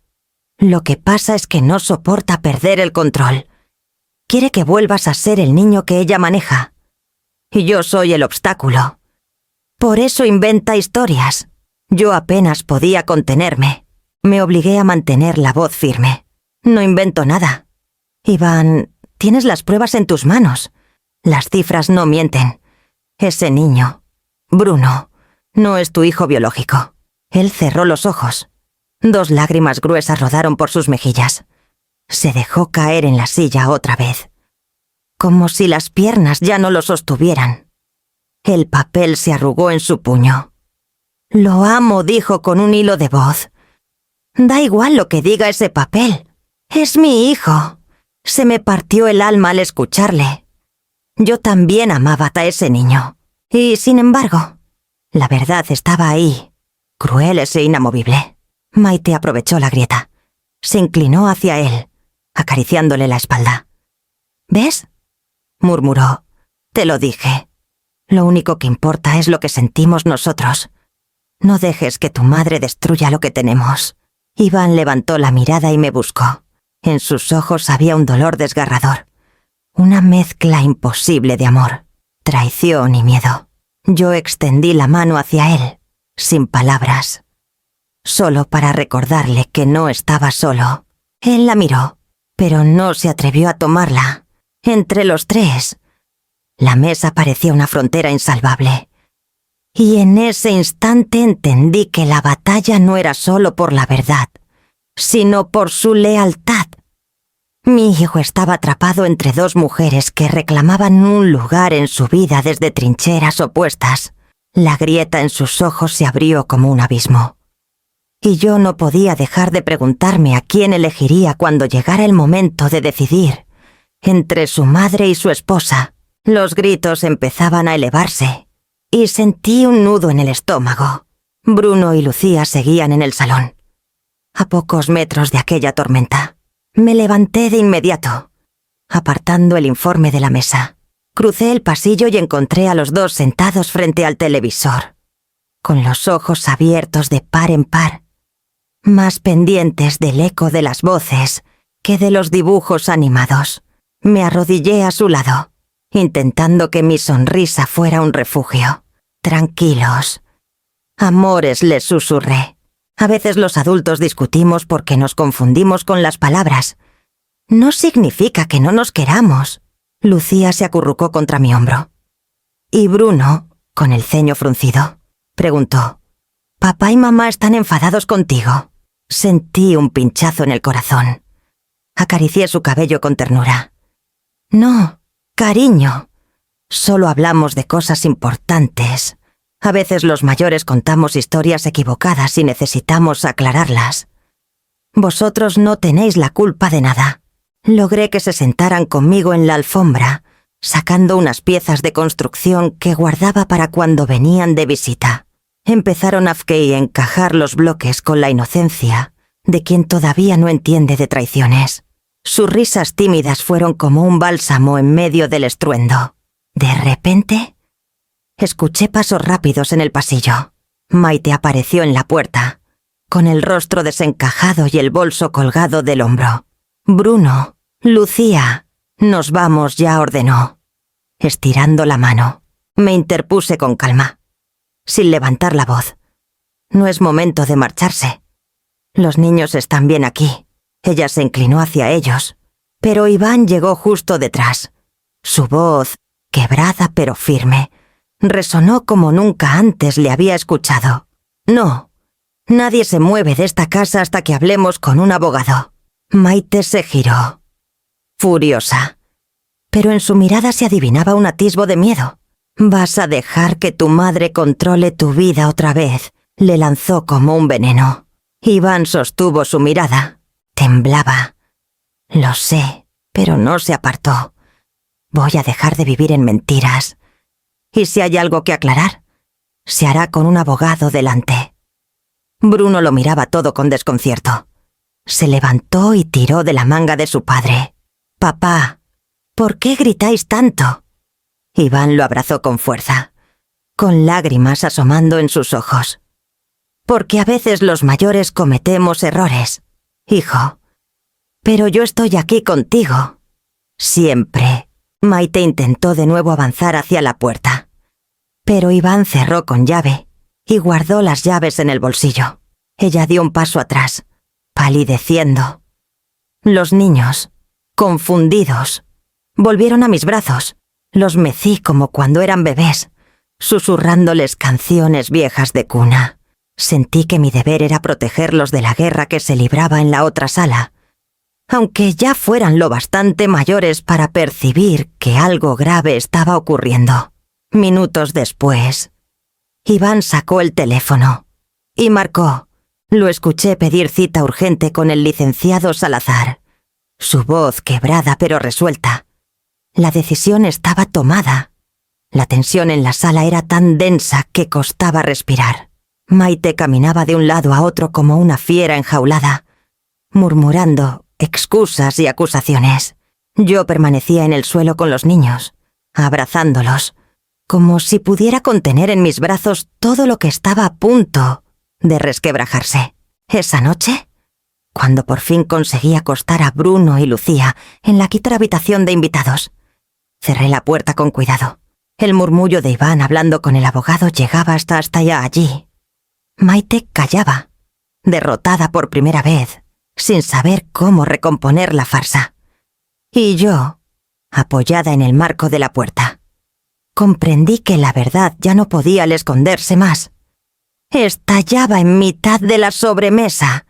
Lo que pasa es que no soporta perder el control. Quiere que vuelvas a ser el niño que ella maneja. Y yo soy el obstáculo. Por eso inventa historias. Yo apenas podía contenerme. Me obligué a mantener la voz firme. No invento nada. Iván, tienes las pruebas en tus manos. Las cifras no mienten. Ese niño, Bruno, no es tu hijo biológico. Él cerró los ojos. 2 lágrimas gruesas rodaron por sus mejillas. Se dejó caer en la silla otra vez, como si las piernas ya no lo sostuvieran. El papel se arrugó en su puño. Lo amo, dijo con un hilo de voz. Da igual lo que diga ese papel. Es mi hijo. Se me partió el alma al escucharle. Yo también amaba a ese niño. Y, sin embargo, la verdad estaba ahí, cruel e inamovible. Maite aprovechó la grieta. Se inclinó hacia él, acariciándole la espalda. ¿Ves?, murmuró. Te lo dije. Lo único que importa es lo que sentimos nosotros. No dejes que tu madre destruya lo que tenemos. Iván levantó la mirada y me buscó. En sus ojos había un dolor desgarrador. Una mezcla imposible de amor, traición y miedo. Yo extendí la mano hacia él, sin palabras, solo para recordarle que no estaba solo. Él la miró, pero no se atrevió a tomarla. Entre los 3, la mesa parecía una frontera insalvable. Y en ese instante entendí que la batalla no era solo por la verdad, sino por su lealtad. Mi hijo estaba atrapado entre 2 mujeres que reclamaban un lugar en su vida desde trincheras opuestas. La grieta en sus ojos se abrió como un abismo. Y yo no podía dejar de preguntarme a quién elegiría cuando llegara el momento de decidir entre su madre y su esposa. Los gritos empezaban a elevarse y sentí un nudo en el estómago. Bruno y Lucía seguían en el salón, a pocos metros de aquella tormenta. Me levanté de inmediato, apartando el informe de la mesa. Crucé el pasillo y encontré a los 2 sentados frente al televisor, con los ojos abiertos de par en par, más pendientes del eco de las voces que de los dibujos animados. Me arrodillé a su lado, intentando que mi sonrisa fuera un refugio. Tranquilos. Amores, les susurré. A veces los adultos discutimos porque nos confundimos con las palabras. No significa que no nos queramos. Lucía se acurrucó contra mi hombro. Y Bruno, con el ceño fruncido, preguntó: ¿Papá y mamá están enfadados contigo? Sentí un pinchazo en el corazón. Acaricié su cabello con ternura. No, cariño. Solo hablamos de cosas importantes. A veces los mayores contamos historias equivocadas y necesitamos aclararlas. Vosotros no tenéis la culpa de nada. Logré que se sentaran conmigo en la alfombra, sacando unas piezas de construcción que guardaba para cuando venían de visita. Empezaron a encajar los bloques con la inocencia de quien todavía no entiende de traiciones. Sus risas tímidas fueron como un bálsamo en medio del estruendo. De repente, escuché pasos rápidos en el pasillo. Maite apareció en la puerta, con el rostro desencajado y el bolso colgado del hombro. Bruno, Lucía, nos vamos ya, ordenó, estirando la mano. Me interpuse con calma, sin levantar la voz. No es momento de marcharse. Los niños están bien aquí. Ella se inclinó hacia ellos, pero Iván llegó justo detrás. Su voz, quebrada pero firme, resonó como nunca antes le había escuchado. No, nadie se mueve de esta casa hasta que hablemos con un abogado. Maite se giró, furiosa, pero en su mirada se adivinaba un atisbo de miedo. «Vas a dejar que tu madre controle tu vida otra vez», le lanzó como un veneno. Iván sostuvo su mirada. Temblaba. «Lo sé, pero no se apartó. Voy a dejar de vivir en mentiras. Y si hay algo que aclarar, se hará con un abogado delante». Bruno lo miraba todo con desconcierto. Se levantó y tiró de la manga de su padre. «Papá, ¿por qué gritáis tanto?» Iván lo abrazó con fuerza, con lágrimas asomando en sus ojos. «Porque a veces los mayores cometemos errores, hijo. Pero yo estoy aquí contigo. Siempre». Maite intentó de nuevo avanzar hacia la puerta, pero Iván cerró con llave y guardó las llaves en el bolsillo. Ella dio un paso atrás, palideciendo. Los niños, confundidos, volvieron a mis brazos. Los mecí como cuando eran bebés, susurrándoles canciones viejas de cuna. Sentí que mi deber era protegerlos de la guerra que se libraba en la otra sala, aunque ya fueran lo bastante mayores para percibir que algo grave estaba ocurriendo. Minutos después, Iván sacó el teléfono y marcó. Lo escuché pedir cita urgente con el licenciado Salazar. Su voz quebrada pero resuelta. La decisión estaba tomada. La tensión en la sala era tan densa que costaba respirar. Maite caminaba de un lado a otro como una fiera enjaulada, murmurando excusas y acusaciones. Yo permanecía en el suelo con los niños, abrazándolos, como si pudiera contener en mis brazos todo lo que estaba a punto de resquebrajarse. Esa noche, cuando por fin conseguí acostar a Bruno y Lucía en la quinta habitación de invitados, cerré la puerta con cuidado. El murmullo de Iván hablando con el abogado llegaba hasta allá allí. Maite callaba, derrotada por primera vez, sin saber cómo recomponer la farsa. Y yo, apoyada en el marco de la puerta, comprendí que la verdad ya no podía esconderse más. Estallaba en mitad de la sobremesa,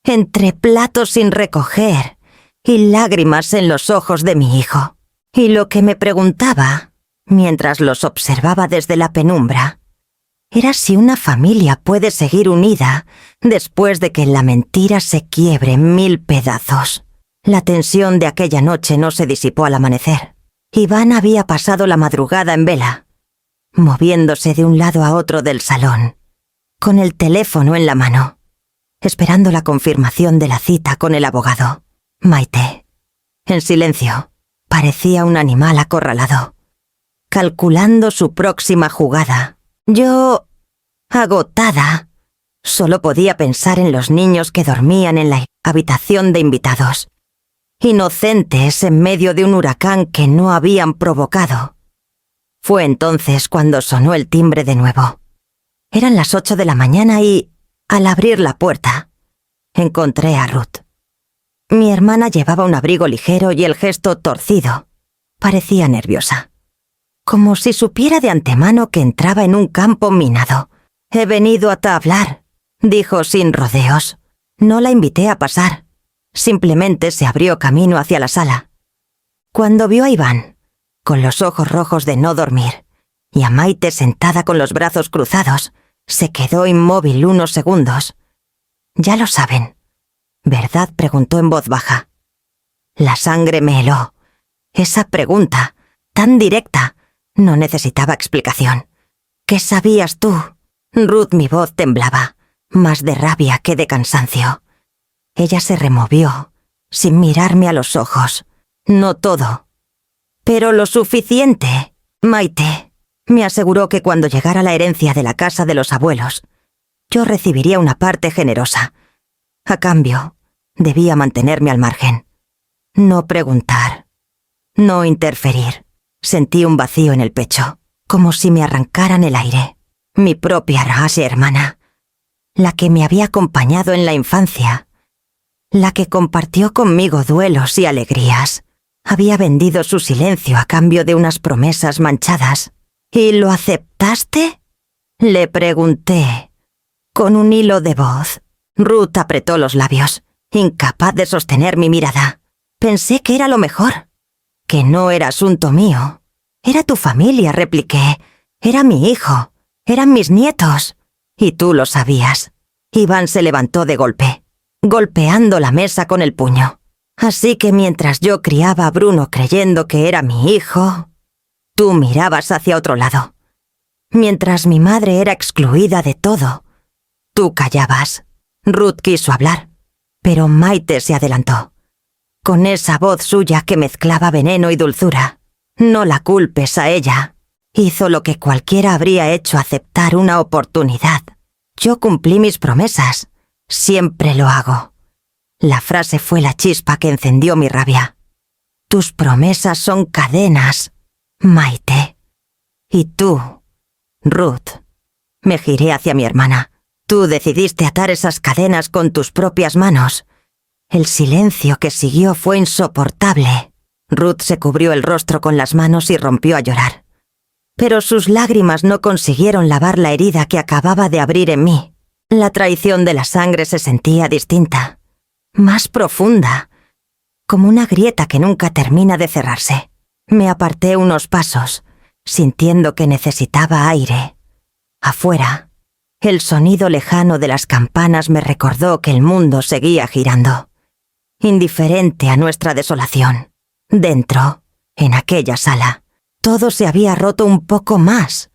entre platos sin recoger y lágrimas en los ojos de mi hijo. Y lo que me preguntaba, mientras los observaba desde la penumbra, era si una familia puede seguir unida después de que la mentira se quiebre en 1000 pedazos. La tensión de aquella noche no se disipó al amanecer. Iván había pasado la madrugada en vela, moviéndose de un lado a otro del salón, con el teléfono en la mano, esperando la confirmación de la cita con el abogado. Maite, en silencio, parecía un animal acorralado, calculando su próxima jugada. Yo, agotada, solo podía pensar en los niños que dormían en la habitación de invitados, inocentes en medio de un huracán que no habían provocado. Fue entonces cuando sonó el timbre de nuevo. Eran las 8 de la mañana y, al abrir la puerta, encontré a Ruth. Mi hermana llevaba un abrigo ligero y el gesto torcido. Parecía nerviosa, como si supiera de antemano que entraba en un campo minado. «He venido a hablar», dijo sin rodeos. No la invité a pasar. Simplemente se abrió camino hacia la sala. Cuando vio a Iván, con los ojos rojos de no dormir, y a Maite sentada con los brazos cruzados, se quedó inmóvil unos segundos. «Ya lo saben, ¿verdad?», preguntó en voz baja. La sangre me heló. Esa pregunta, tan directa, no necesitaba explicación. «¿Qué sabías tú?». Ruth, mi voz temblaba, más de rabia que de cansancio. Ella se removió, sin mirarme a los ojos. «No todo, pero lo suficiente, Maite». Me aseguró que cuando llegara la herencia de la casa de los abuelos, yo recibiría una parte generosa. A cambio, debía mantenerme al margen. No preguntar, no interferir. Sentí un vacío en el pecho. como si me arrancaran el aire. Mi propia Raase hermana, la que me había acompañado en la infancia, la que compartió conmigo duelos y alegrías, había vendido su silencio a cambio de unas promesas manchadas. ¿Y lo aceptaste?, le pregunté, con un hilo de voz. Ruth apretó los labios, incapaz de sostener mi mirada. Pensé que era lo mejor, que no era asunto mío. Era tu familia, repliqué. Era mi hijo. Eran mis nietos. Y tú lo sabías. Iván se levantó de golpe, golpeando la mesa con el puño. Así que mientras yo criaba a Bruno creyendo que era mi hijo, tú mirabas hacia otro lado. Mientras mi madre era excluida de todo, tú callabas. Ruth quiso hablar, pero Maite se adelantó, con esa voz suya que mezclaba veneno y dulzura. No la culpes a ella. Hizo lo que cualquiera habría hecho: aceptar una oportunidad. Yo cumplí mis promesas. Siempre lo hago. La frase fue la chispa que encendió mi rabia. Tus promesas son cadenas, Maite. Y tú, Ruth. Me giré hacia mi hermana. Tú decidiste atar esas cadenas con tus propias manos. El silencio que siguió fue insoportable. Ruth se cubrió el rostro con las manos y rompió a llorar. Pero sus lágrimas no consiguieron lavar la herida que acababa de abrir en mí. La traición de la sangre se sentía distinta, más profunda, como una grieta que nunca termina de cerrarse. Me aparté unos pasos, sintiendo que necesitaba aire. Afuera, el sonido lejano de las campanas me recordó que el mundo seguía girando, indiferente a nuestra desolación. Dentro, en aquella sala, todo se había roto un poco más.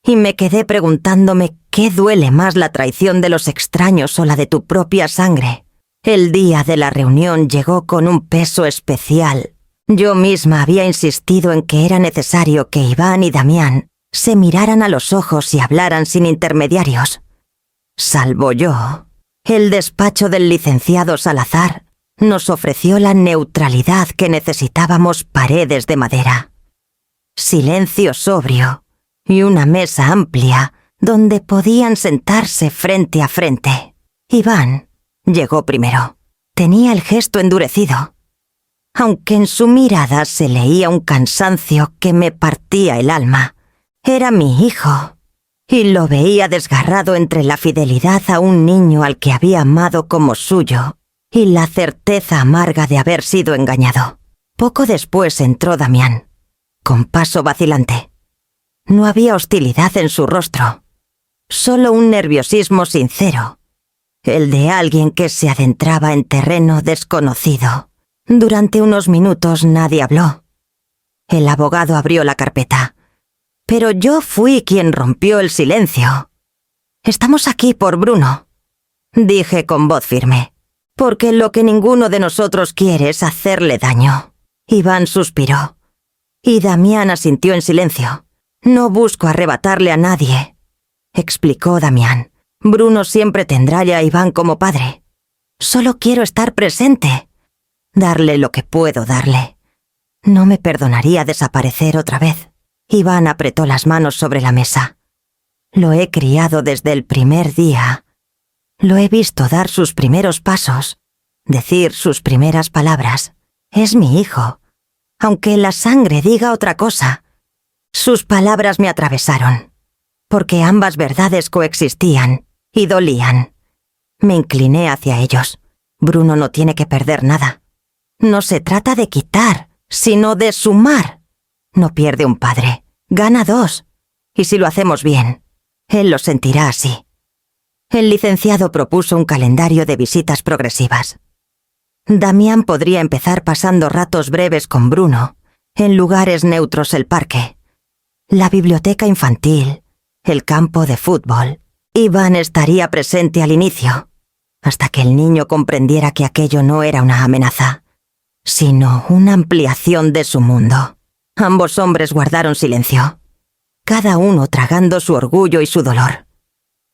Y me quedé preguntándome qué duele más, la traición de los extraños o la de tu propia sangre. El día de la reunión llegó con un peso especial. Yo misma había insistido en que era necesario que Iván y Damián se miraran a los ojos y hablaran sin intermediarios. Salvo yo, el despacho del licenciado Salazar nos ofreció la neutralidad que necesitábamos: paredes de madera, silencio sobrio y una mesa amplia donde podían sentarse frente a frente. Iván llegó primero. Tenía el gesto endurecido, aunque en su mirada se leía un cansancio que me partía el alma. Era mi hijo, y lo veía desgarrado entre la fidelidad a un niño al que había amado como suyo y la certeza amarga de haber sido engañado. Poco después entró Damián, con paso vacilante. No había hostilidad en su rostro, solo un nerviosismo sincero, el de alguien que se adentraba en terreno desconocido. Durante unos minutos nadie habló. El abogado abrió la carpeta, pero yo fui quien rompió el silencio. Estamos aquí por Bruno, dije con voz firme, porque lo que ninguno de nosotros quiere es hacerle daño. Iván suspiró, y Damián asintió en silencio. No busco arrebatarle a nadie, explicó Damián. Bruno siempre tendrá ya a Iván como padre. Solo quiero estar presente, darle lo que puedo darle. No me perdonaría desaparecer otra vez. Iván apretó las manos sobre la mesa. Lo he criado desde el primer día. Lo he visto dar sus primeros pasos, decir sus primeras palabras. Es mi hijo, aunque la sangre diga otra cosa. Sus palabras me atravesaron, porque ambas verdades coexistían y dolían. Me incliné hacia ellos. Bruno no tiene que perder nada. No se trata de quitar, sino de sumar. No pierde un padre, gana dos. Y si lo hacemos bien, él lo sentirá así. El licenciado propuso un calendario de visitas progresivas. Damián podría empezar pasando ratos breves con Bruno, en lugares neutros: el parque, la biblioteca infantil, el campo de fútbol. Iván estaría presente al inicio, hasta que el niño comprendiera que aquello no era una amenaza, sino una ampliación de su mundo. Ambos hombres guardaron silencio, cada uno tragando su orgullo y su dolor.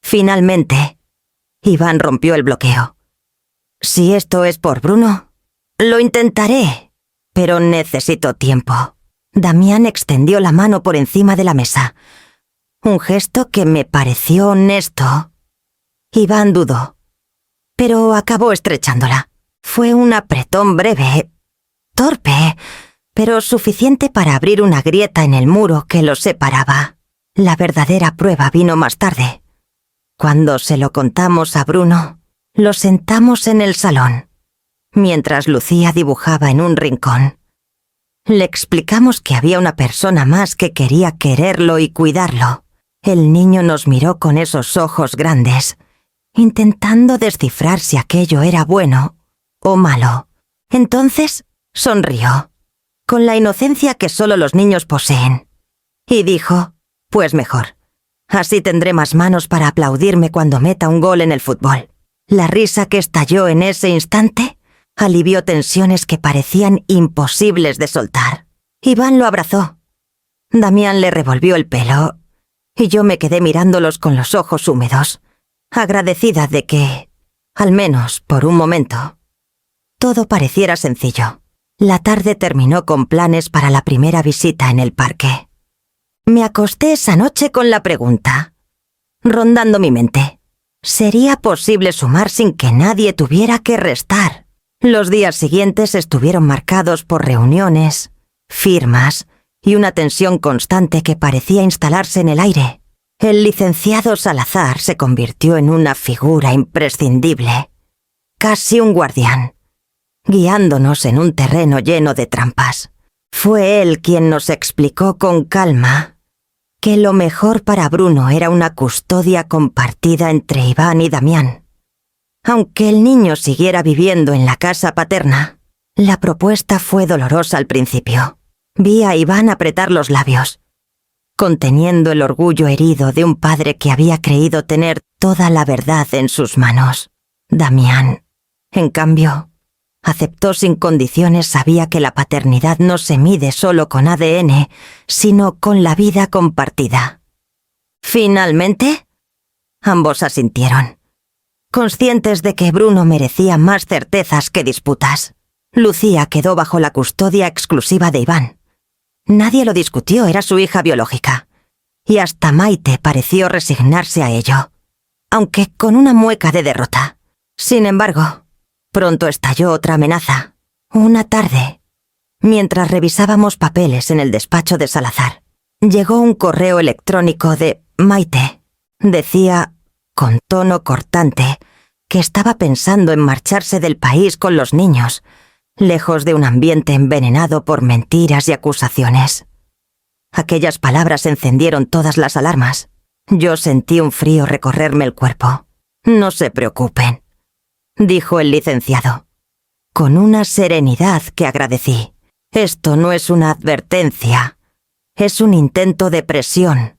Finalmente, Iván rompió el bloqueo. Si esto es por Bruno, lo intentaré, pero necesito tiempo. Damián extendió la mano por encima de la mesa. Un gesto que me pareció honesto. Iván dudó, pero acabó estrechándola. Fue un apretón breve, torpe, pero suficiente para abrir una grieta en el muro que los separaba. La verdadera prueba vino más tarde. Cuando se lo contamos a Bruno, lo sentamos en el salón, mientras Lucía dibujaba en un rincón. Le explicamos que había una persona más que quería quererlo y cuidarlo. El niño nos miró con esos ojos grandes, intentando descifrar si aquello era bueno o malo. Entonces sonrió, con la inocencia que solo los niños poseen, y dijo: «Pues mejor. Así tendré más manos para aplaudirme cuando meta un gol en el fútbol». La risa que estalló en ese instante alivió tensiones que parecían imposibles de soltar. Iván lo abrazó. Damián le revolvió el pelo, y yo me quedé mirándolos con los ojos húmedos, agradecida de que, al menos por un momento, todo pareciera sencillo. La tarde terminó con planes para la primera visita en el parque. Me acosté esa noche con la pregunta, rondando mi mente: ¿sería posible sumar sin que nadie tuviera que restar? Los días siguientes estuvieron marcados por reuniones, firmas y una tensión constante que parecía instalarse en el aire. El licenciado Salazar se convirtió en una figura imprescindible, casi un guardián, guiándonos en un terreno lleno de trampas. Fue él quien nos explicó con calma que lo mejor para Bruno era una custodia compartida entre Iván y Damián. Aunque el niño siguiera viviendo en la casa paterna, la propuesta fue dolorosa al principio. Vi a Iván apretar los labios, conteniendo el orgullo herido de un padre que había creído tener toda la verdad en sus manos. Damián, en cambio, aceptó sin condiciones. Sabía que la paternidad no se mide solo con ADN, sino con la vida compartida. Finalmente, ambos asintieron, conscientes de que Bruno merecía más certezas que disputas. Lucía quedó bajo la custodia exclusiva de Iván. Nadie lo discutió, era su hija biológica. Y hasta Maite pareció resignarse a ello, aunque con una mueca de derrota. Sin embargo, pronto estalló otra amenaza. Una tarde, mientras revisábamos papeles en el despacho de Salazar, llegó un correo electrónico de Maite. Decía, con tono cortante, que estaba pensando en marcharse del país con los niños, lejos de un ambiente envenenado por mentiras y acusaciones. Aquellas palabras encendieron todas las alarmas. Yo sentí un frío recorrerme el cuerpo. «No se preocupen», dijo el licenciado, con una serenidad que agradecí. «Esto no es una advertencia, es un intento de presión.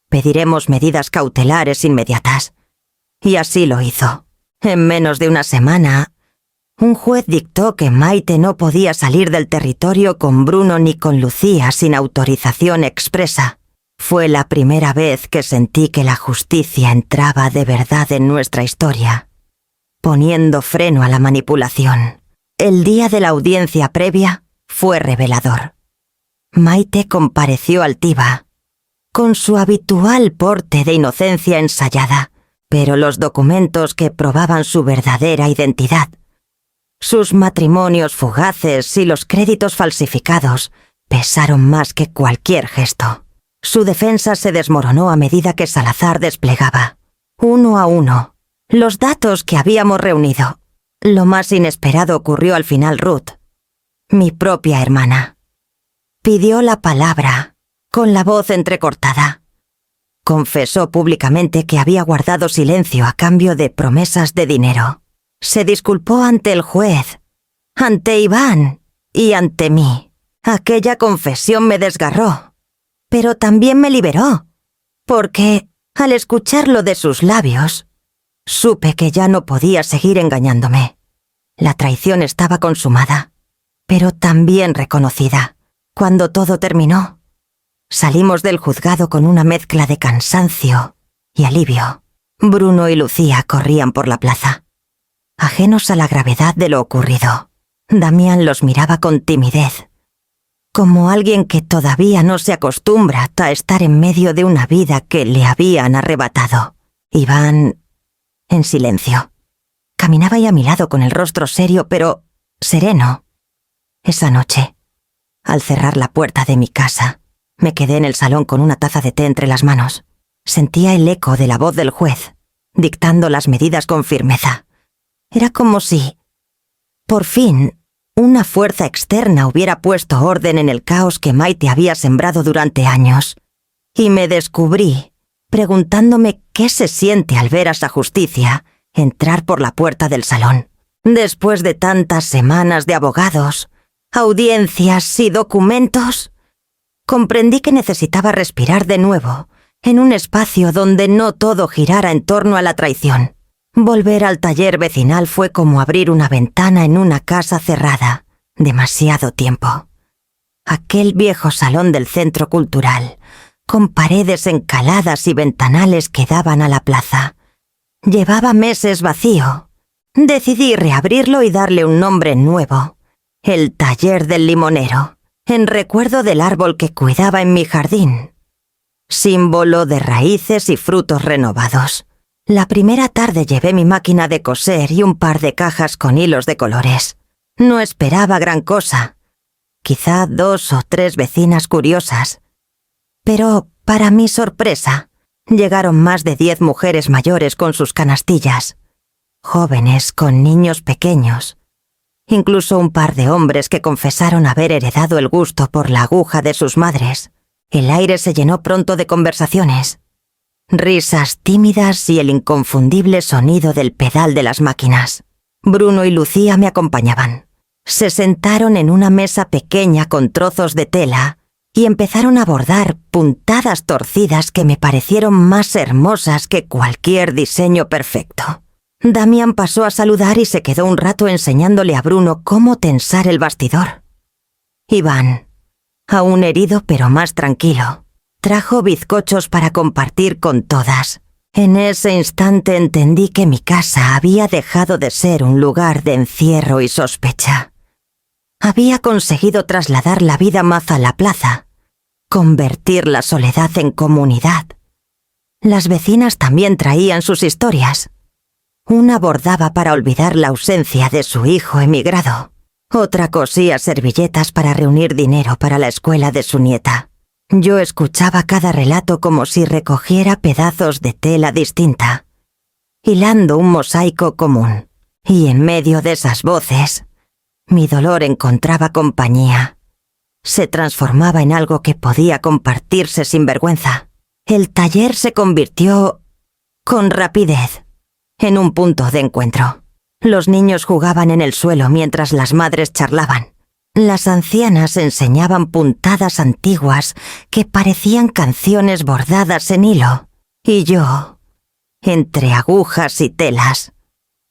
Pediremos medidas cautelares inmediatas». Y así lo hizo. En menos de una semana, un juez dictó que Maite no podía salir del territorio con Bruno ni con Lucía sin autorización expresa. Fue la primera vez que sentí que la justicia entraba de verdad en nuestra historia, poniendo freno a la manipulación. El día de la audiencia previa fue revelador. Maite compareció altiva, con su habitual porte de inocencia ensayada, pero los documentos que probaban su verdadera identidad, sus matrimonios fugaces y los créditos falsificados, pesaron más que cualquier gesto. Su defensa se desmoronó a medida que Salazar desplegaba, uno a uno, los datos que habíamos reunido. Lo más inesperado ocurrió al final. Ruth, mi propia hermana, pidió la palabra, con la voz entrecortada. Confesó públicamente que había guardado silencio a cambio de promesas de dinero. Se disculpó ante el juez, ante Iván y ante mí. Aquella confesión me desgarró, pero también me liberó, porque, al escucharlo de sus labios, supe que ya no podía seguir engañándome. La traición estaba consumada, pero también reconocida. Cuando todo terminó, salimos del juzgado con una mezcla de cansancio y alivio. Bruno y Lucía corrían por la plaza, ajenos a la gravedad de lo ocurrido. Damián los miraba con timidez, como alguien que todavía no se acostumbra a estar en medio de una vida que le habían arrebatado. Iván, en silencio. Caminaba ahí a mi lado con el rostro serio, pero sereno. Esa noche, al cerrar la puerta de mi casa, me quedé en el salón con una taza de té entre las manos. Sentía el eco de la voz del juez, dictando las medidas con firmeza. Era como si, por fin, una fuerza externa hubiera puesto orden en el caos que Maite había sembrado durante años. Y me descubrí preguntándome qué se siente al ver a esa justicia entrar por la puerta del salón. Después de tantas semanas de abogados, audiencias y documentos, comprendí que necesitaba respirar de nuevo, en un espacio donde no todo girara en torno a la traición. Volver al taller vecinal fue como abrir una ventana en una casa cerrada, demasiado tiempo. Aquel viejo salón del centro cultural, con paredes encaladas y ventanales que daban a la plaza, llevaba meses vacío. Decidí reabrirlo y darle un nombre nuevo: el Taller del Limonero, en recuerdo del árbol que cuidaba en mi jardín, símbolo de raíces y frutos renovados. La primera tarde llevé mi máquina de coser y un par de cajas con hilos de colores. No esperaba gran cosa, quizá 2 o 3 vecinas curiosas. Pero, para mi sorpresa, llegaron más de 10 mujeres mayores con sus canastillas, jóvenes con niños pequeños, incluso un par de hombres que confesaron haber heredado el gusto por la aguja de sus madres. El aire se llenó pronto de conversaciones, risas tímidas y el inconfundible sonido del pedal de las máquinas. Bruno y Lucía me acompañaban. Se sentaron en una mesa pequeña con trozos de tela y empezaron a bordar puntadas torcidas que me parecieron más hermosas que cualquier diseño perfecto. Damián pasó a saludar y se quedó un rato enseñándole a Bruno cómo tensar el bastidor. Iván, aún herido pero más tranquilo, trajo bizcochos para compartir con todas. En ese instante entendí que mi casa había dejado de ser un lugar de encierro y sospecha. Había conseguido trasladar la vida más a la plaza, convertir la soledad en comunidad. Las vecinas también traían sus historias. Una bordaba para olvidar la ausencia de su hijo emigrado. Otra cosía servilletas para reunir dinero para la escuela de su nieta. Yo escuchaba cada relato como si recogiera pedazos de tela distinta, hilando un mosaico común. Y en medio de esas voces, mi dolor encontraba compañía. Se transformaba en algo que podía compartirse sin vergüenza. El taller se convirtió, con rapidez, en un punto de encuentro. Los niños jugaban en el suelo mientras las madres charlaban. Las ancianas enseñaban puntadas antiguas que parecían canciones bordadas en hilo. Y yo, entre agujas y telas,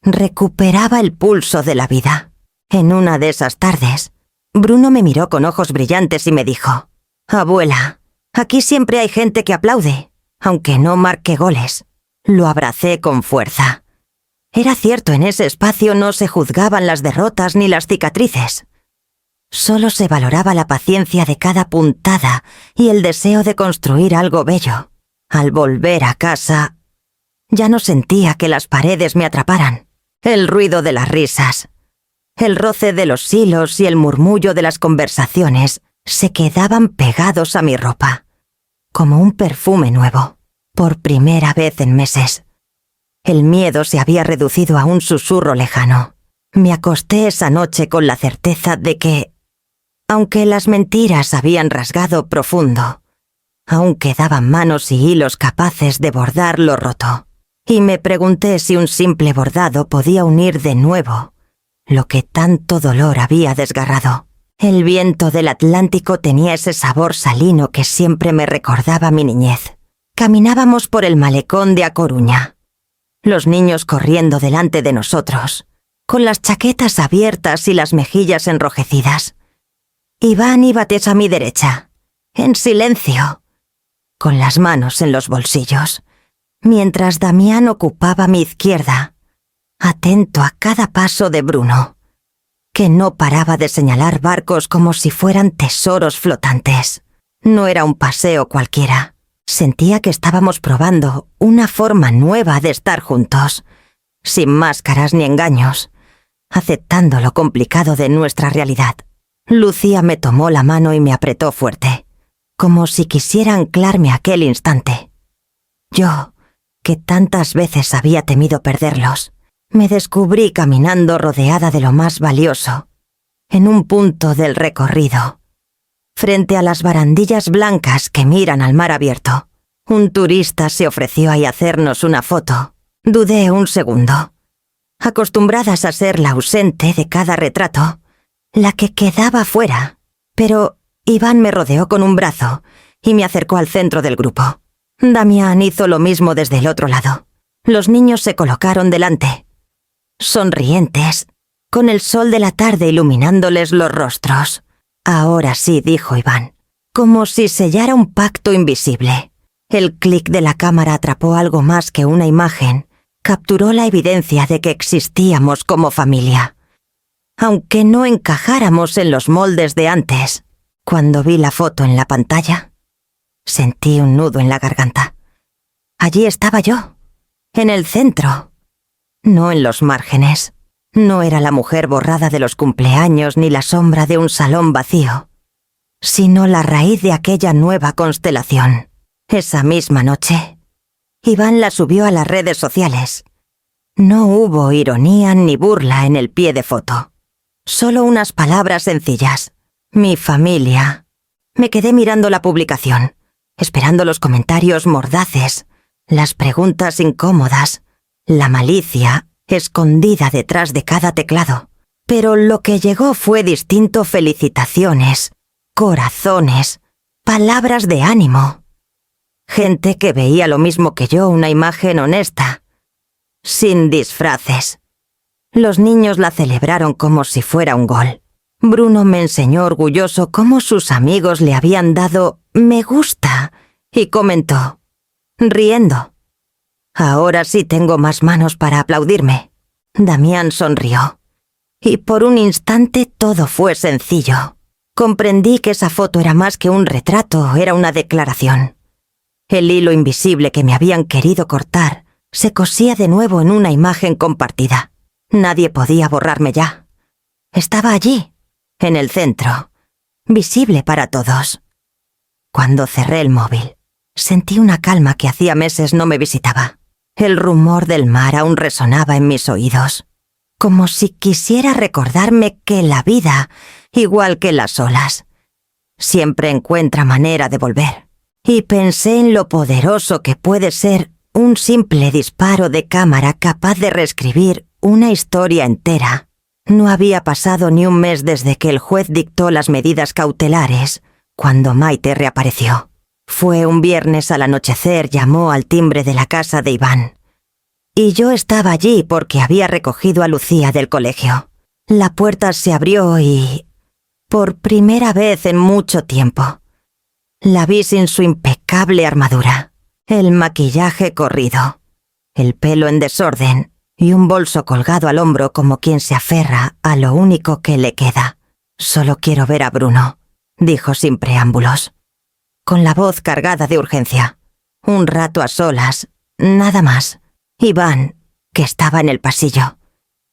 recuperaba el pulso de la vida. En una de esas tardes, Bruno me miró con ojos brillantes y me dijo: «Abuela, aquí siempre hay gente que aplaude, aunque no marque goles». Lo abracé con fuerza. Era cierto, en ese espacio no se juzgaban las derrotas ni las cicatrices. Solo se valoraba la paciencia de cada puntada y el deseo de construir algo bello. Al volver a casa, ya no sentía que las paredes me atraparan. El ruido de las risas, el roce de los hilos y el murmullo de las conversaciones se quedaban pegados a mi ropa, como un perfume nuevo, por primera vez en meses. El miedo se había reducido a un susurro lejano. Me acosté esa noche con la certeza de que, aunque las mentiras habían rasgado profundo, aún quedaban manos y hilos capaces de bordar lo roto. Y me pregunté si un simple bordado podía unir de nuevo lo que tanto dolor había desgarrado. El viento del Atlántico tenía ese sabor salino que siempre me recordaba mi niñez. Caminábamos por el malecón de A Coruña, los niños corriendo delante de nosotros, con las chaquetas abiertas y las mejillas enrojecidas. Iván y Bates a mi derecha, en silencio, con las manos en los bolsillos, mientras Damián ocupaba mi izquierda, atento a cada paso de Bruno, que no paraba de señalar barcos como si fueran tesoros flotantes. No era un paseo cualquiera. Sentía que estábamos probando una forma nueva de estar juntos, sin máscaras ni engaños, aceptando lo complicado de nuestra realidad. Lucía me tomó la mano y me apretó fuerte, como si quisiera anclarme a aquel instante. Yo, que tantas veces había temido perderlos, me descubrí caminando rodeada de lo más valioso, en un punto del recorrido, frente a las barandillas blancas que miran al mar abierto. Un turista se ofreció a hacernos una foto. Dudé un segundo. Acostumbradas a ser la ausente de cada retrato, la que quedaba fuera, pero Iván me rodeó con un brazo y me acercó al centro del grupo. Damián hizo lo mismo desde el otro lado. Los niños se colocaron delante, sonrientes, con el sol de la tarde iluminándoles los rostros. Ahora sí, dijo Iván, como si sellara un pacto invisible. El clic de la cámara atrapó algo más que una imagen. Capturó la evidencia de que existíamos como familia, aunque no encajáramos en los moldes de antes. Cuando vi la foto en la pantalla, sentí un nudo en la garganta. Allí estaba yo, en el centro, no en los márgenes. No era la mujer borrada de los cumpleaños ni la sombra de un salón vacío, sino la raíz de aquella nueva constelación. Esa misma noche, Iván la subió a las redes sociales. No hubo ironía ni burla en el pie de foto. Solo unas palabras sencillas. Mi familia. Me quedé mirando la publicación, esperando los comentarios mordaces, las preguntas incómodas, la malicia escondida detrás de cada teclado. Pero lo que llegó fue distinto: felicitaciones, corazones, palabras de ánimo. Gente que veía lo mismo que yo, una imagen honesta, sin disfraces. Los niños la celebraron como si fuera un gol. Bruno me enseñó orgulloso cómo sus amigos le habían dado me gusta y comentó, riendo: ahora sí tengo más manos para aplaudirme. Damián sonrió. Y por un instante todo fue sencillo. Comprendí que esa foto era más que un retrato, era una declaración. El hilo invisible que me habían querido cortar se cosía de nuevo en una imagen compartida. Nadie podía borrarme ya. Estaba allí, en el centro, visible para todos. Cuando cerré el móvil, sentí una calma que hacía meses no me visitaba. El rumor del mar aún resonaba en mis oídos, como si quisiera recordarme que la vida, igual que las olas, siempre encuentra manera de volver. Y pensé en lo poderoso que puede ser un simple disparo de cámara capaz de reescribir una historia entera. No había pasado ni un mes desde que el juez dictó las medidas cautelares, cuando Maite reapareció. Fue un viernes al anochecer, llamó al timbre de la casa de Iván. Y yo estaba allí porque había recogido a Lucía del colegio. La puerta se abrió y, por primera vez en mucho tiempo, la vi sin su impecable armadura, el maquillaje corrido, el pelo en desorden y un bolso colgado al hombro como quien se aferra a lo único que le queda. Solo quiero ver a Bruno, dijo sin preámbulos, con la voz cargada de urgencia. Un rato a solas, nada más. Iván, que estaba en el pasillo,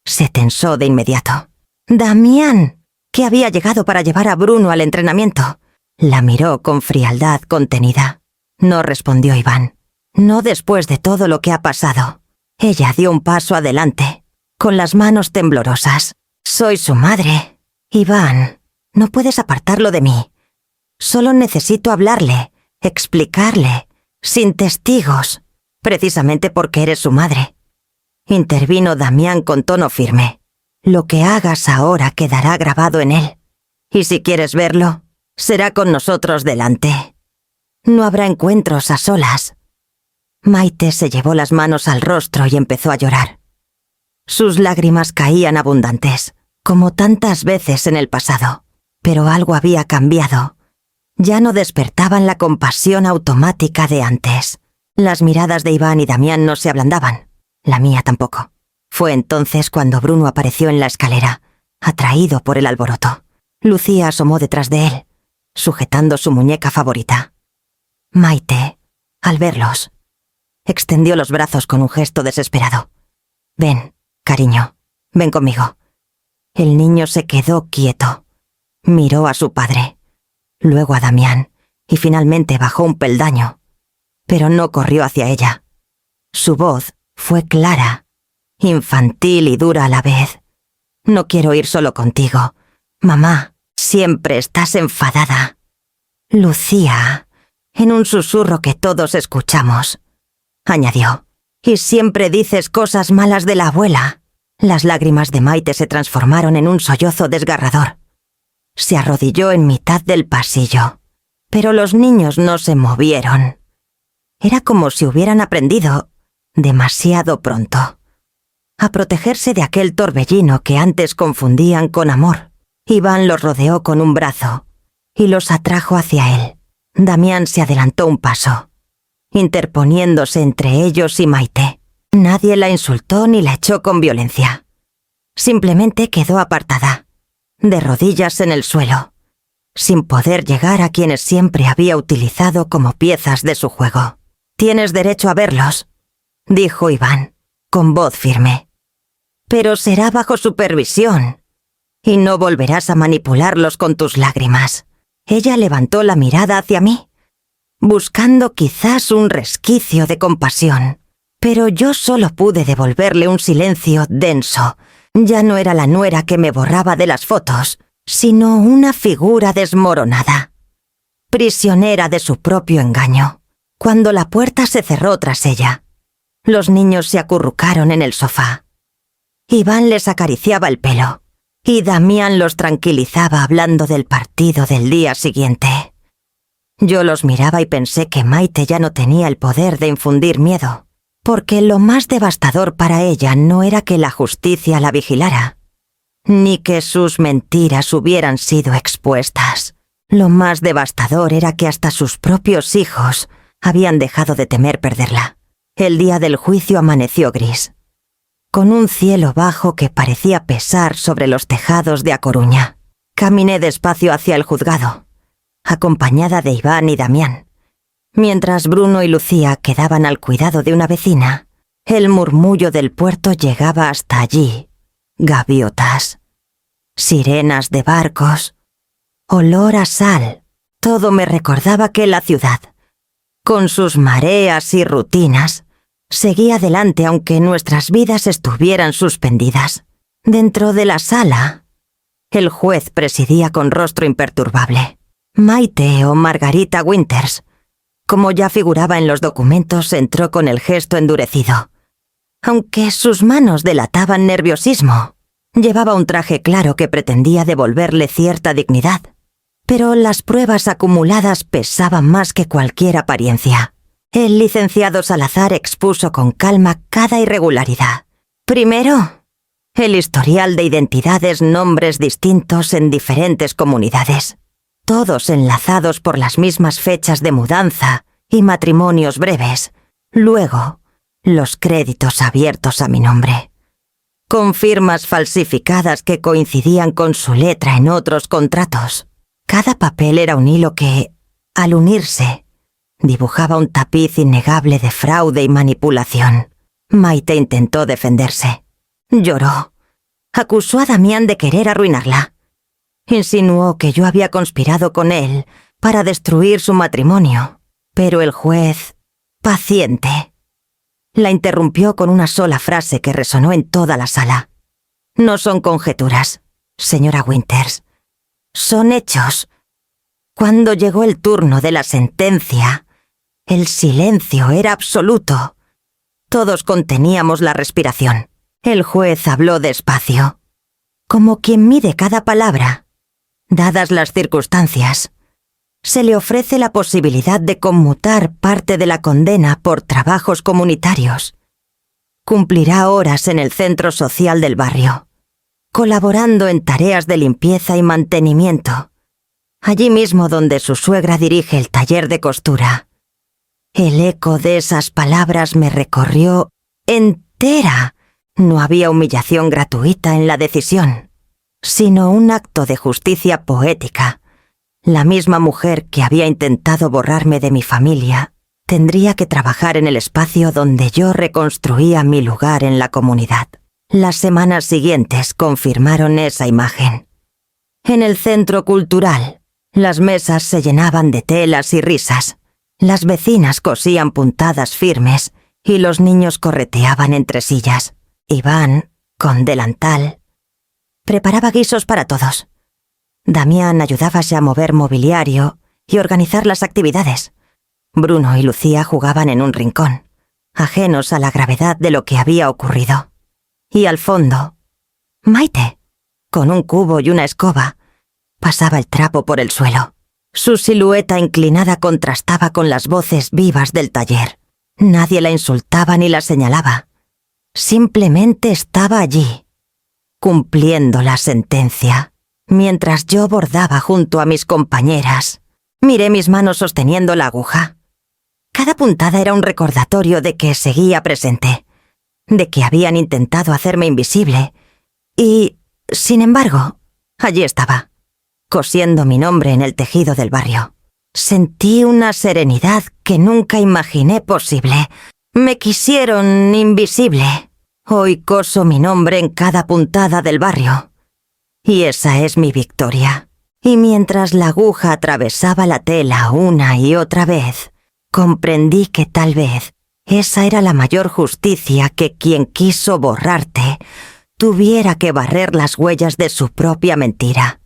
se tensó de inmediato. Damián, que había llegado para llevar a Bruno al entrenamiento, la miró con frialdad contenida. No respondió Iván. No después de todo lo que ha pasado. Ella dio un paso adelante, con las manos temblorosas. Soy su madre. Iván, no puedes apartarlo de mí. Solo necesito hablarle, explicarle, sin testigos, precisamente porque eres su madre. Intervino Damián con tono firme. Lo que hagas ahora quedará grabado en él. Y si quieres verlo, será con nosotros delante. No habrá encuentros a solas. Maite se llevó las manos al rostro y empezó a llorar. Sus lágrimas caían abundantes, como tantas veces en el pasado. Pero algo había cambiado. Ya no despertaban la compasión automática de antes. Las miradas de Iván y Damián no se ablandaban. La mía tampoco. Fue entonces cuando Bruno apareció en la escalera, atraído por el alboroto. Lucía asomó detrás de él, sujetando su muñeca favorita. Maite, al verlos, extendió los brazos con un gesto desesperado. «Ven, cariño, ven conmigo». El niño se quedó quieto. Miró a su padre, luego a Damián, y finalmente bajó un peldaño, pero no corrió hacia ella. Su voz fue clara, infantil y dura a la vez. «No quiero ir solo contigo. Mamá, siempre estás enfadada». «Lucía», en un susurro que todos escuchamos, añadió, «y siempre dices cosas malas de la abuela». Las lágrimas de Maite se transformaron en un sollozo desgarrador. Se arrodilló en mitad del pasillo, pero los niños no se movieron. Era como si hubieran aprendido, demasiado pronto, a protegerse de aquel torbellino que antes confundían con amor. Iván los rodeó con un brazo y los atrajo hacia él. Damián se adelantó un paso, interponiéndose entre ellos y Maite. Nadie la insultó ni la echó con violencia. Simplemente quedó apartada, de rodillas en el suelo, sin poder llegar a quienes siempre había utilizado como piezas de su juego. «Tienes derecho a verlos», dijo Iván, con voz firme. «Pero será bajo supervisión, y no volverás a manipularlos con tus lágrimas». Ella levantó la mirada hacia mí, buscando quizás un resquicio de compasión. Pero yo solo pude devolverle un silencio denso. Ya no era la nuera que me borraba de las fotos, sino una figura desmoronada, prisionera de su propio engaño. Cuando la puerta se cerró tras ella, los niños se acurrucaron en el sofá. Iván les acariciaba el pelo, y Damián los tranquilizaba hablando del partido del día siguiente. Yo los miraba y pensé que Maite ya no tenía el poder de infundir miedo, porque lo más devastador para ella no era que la justicia la vigilara, ni que sus mentiras hubieran sido expuestas. Lo más devastador era que hasta sus propios hijos habían dejado de temer perderla. El día del juicio amaneció gris, con un cielo bajo que parecía pesar sobre los tejados de A Coruña. Caminé despacio hacia el juzgado, acompañada de Iván y Damián. Mientras Bruno y Lucía quedaban al cuidado de una vecina, el murmullo del puerto llegaba hasta allí. Gaviotas, sirenas de barcos, olor a sal. Todo me recordaba que la ciudad, con sus mareas y rutinas, seguía adelante aunque nuestras vidas estuvieran suspendidas. Dentro de la sala, el juez presidía con rostro imperturbable. Maite o Margarita Winters, como ya figuraba en los documentos, entró con el gesto endurecido. Aunque sus manos delataban nerviosismo, llevaba un traje claro que pretendía devolverle cierta dignidad, pero las pruebas acumuladas pesaban más que cualquier apariencia. El licenciado Salazar expuso con calma cada irregularidad. Primero, el historial de identidades, nombres distintos en diferentes comunidades, todos enlazados por las mismas fechas de mudanza y matrimonios breves. Luego, los créditos abiertos a mi nombre, con firmas falsificadas que coincidían con su letra en otros contratos. Cada papel era un hilo que, al unirse, dibujaba un tapiz innegable de fraude y manipulación. Maite intentó defenderse. Lloró. Acusó a Damián de querer arruinarla. Insinuó que yo había conspirado con él para destruir su matrimonio, pero el juez, paciente, la interrumpió con una sola frase que resonó en toda la sala. «No son conjeturas, señora Winters. Son hechos». Cuando llegó el turno de la sentencia, el silencio era absoluto. Todos conteníamos la respiración. El juez habló despacio, como quien mide cada palabra. Dadas las circunstancias, se le ofrece la posibilidad de conmutar parte de la condena por trabajos comunitarios. Cumplirá horas en el centro social del barrio, colaborando en tareas de limpieza y mantenimiento, allí mismo donde su suegra dirige el taller de costura. El eco de esas palabras me recorrió entera. No había humillación gratuita en la decisión. sino un acto de justicia poética. La misma mujer que había intentado borrarme de mi familia tendría que trabajar en el espacio donde yo reconstruía mi lugar en la comunidad. Las semanas siguientes confirmaron esa imagen. En el centro cultural, las mesas se llenaban de telas y risas. Las vecinas cosían puntadas firmes y los niños correteaban entre sillas. Iván, con delantal, preparaba guisos para todos. Damián ayudábase a mover mobiliario y organizar las actividades. Bruno y Lucía jugaban en un rincón, ajenos a la gravedad de lo que había ocurrido. Y al fondo, Maite, con un cubo y una escoba, pasaba el trapo por el suelo. Su silueta inclinada contrastaba con las voces vivas del taller. Nadie la insultaba ni la señalaba. Simplemente estaba allí, cumpliendo la sentencia. Mientras yo bordaba junto a mis compañeras, miré mis manos sosteniendo la aguja. Cada puntada era un recordatorio de que seguía presente, de que habían intentado hacerme invisible, y, sin embargo, allí estaba, cosiendo mi nombre en el tejido del barrio. Sentí una serenidad que nunca imaginé posible. Me quisieron invisible. Hoy coso mi nombre en cada puntada del barrio. Y esa es mi victoria. Y mientras la aguja atravesaba la tela una y otra vez, comprendí que tal vez esa era la mayor justicia, que quien quiso borrarte tuviera que barrer las huellas de su propia mentira.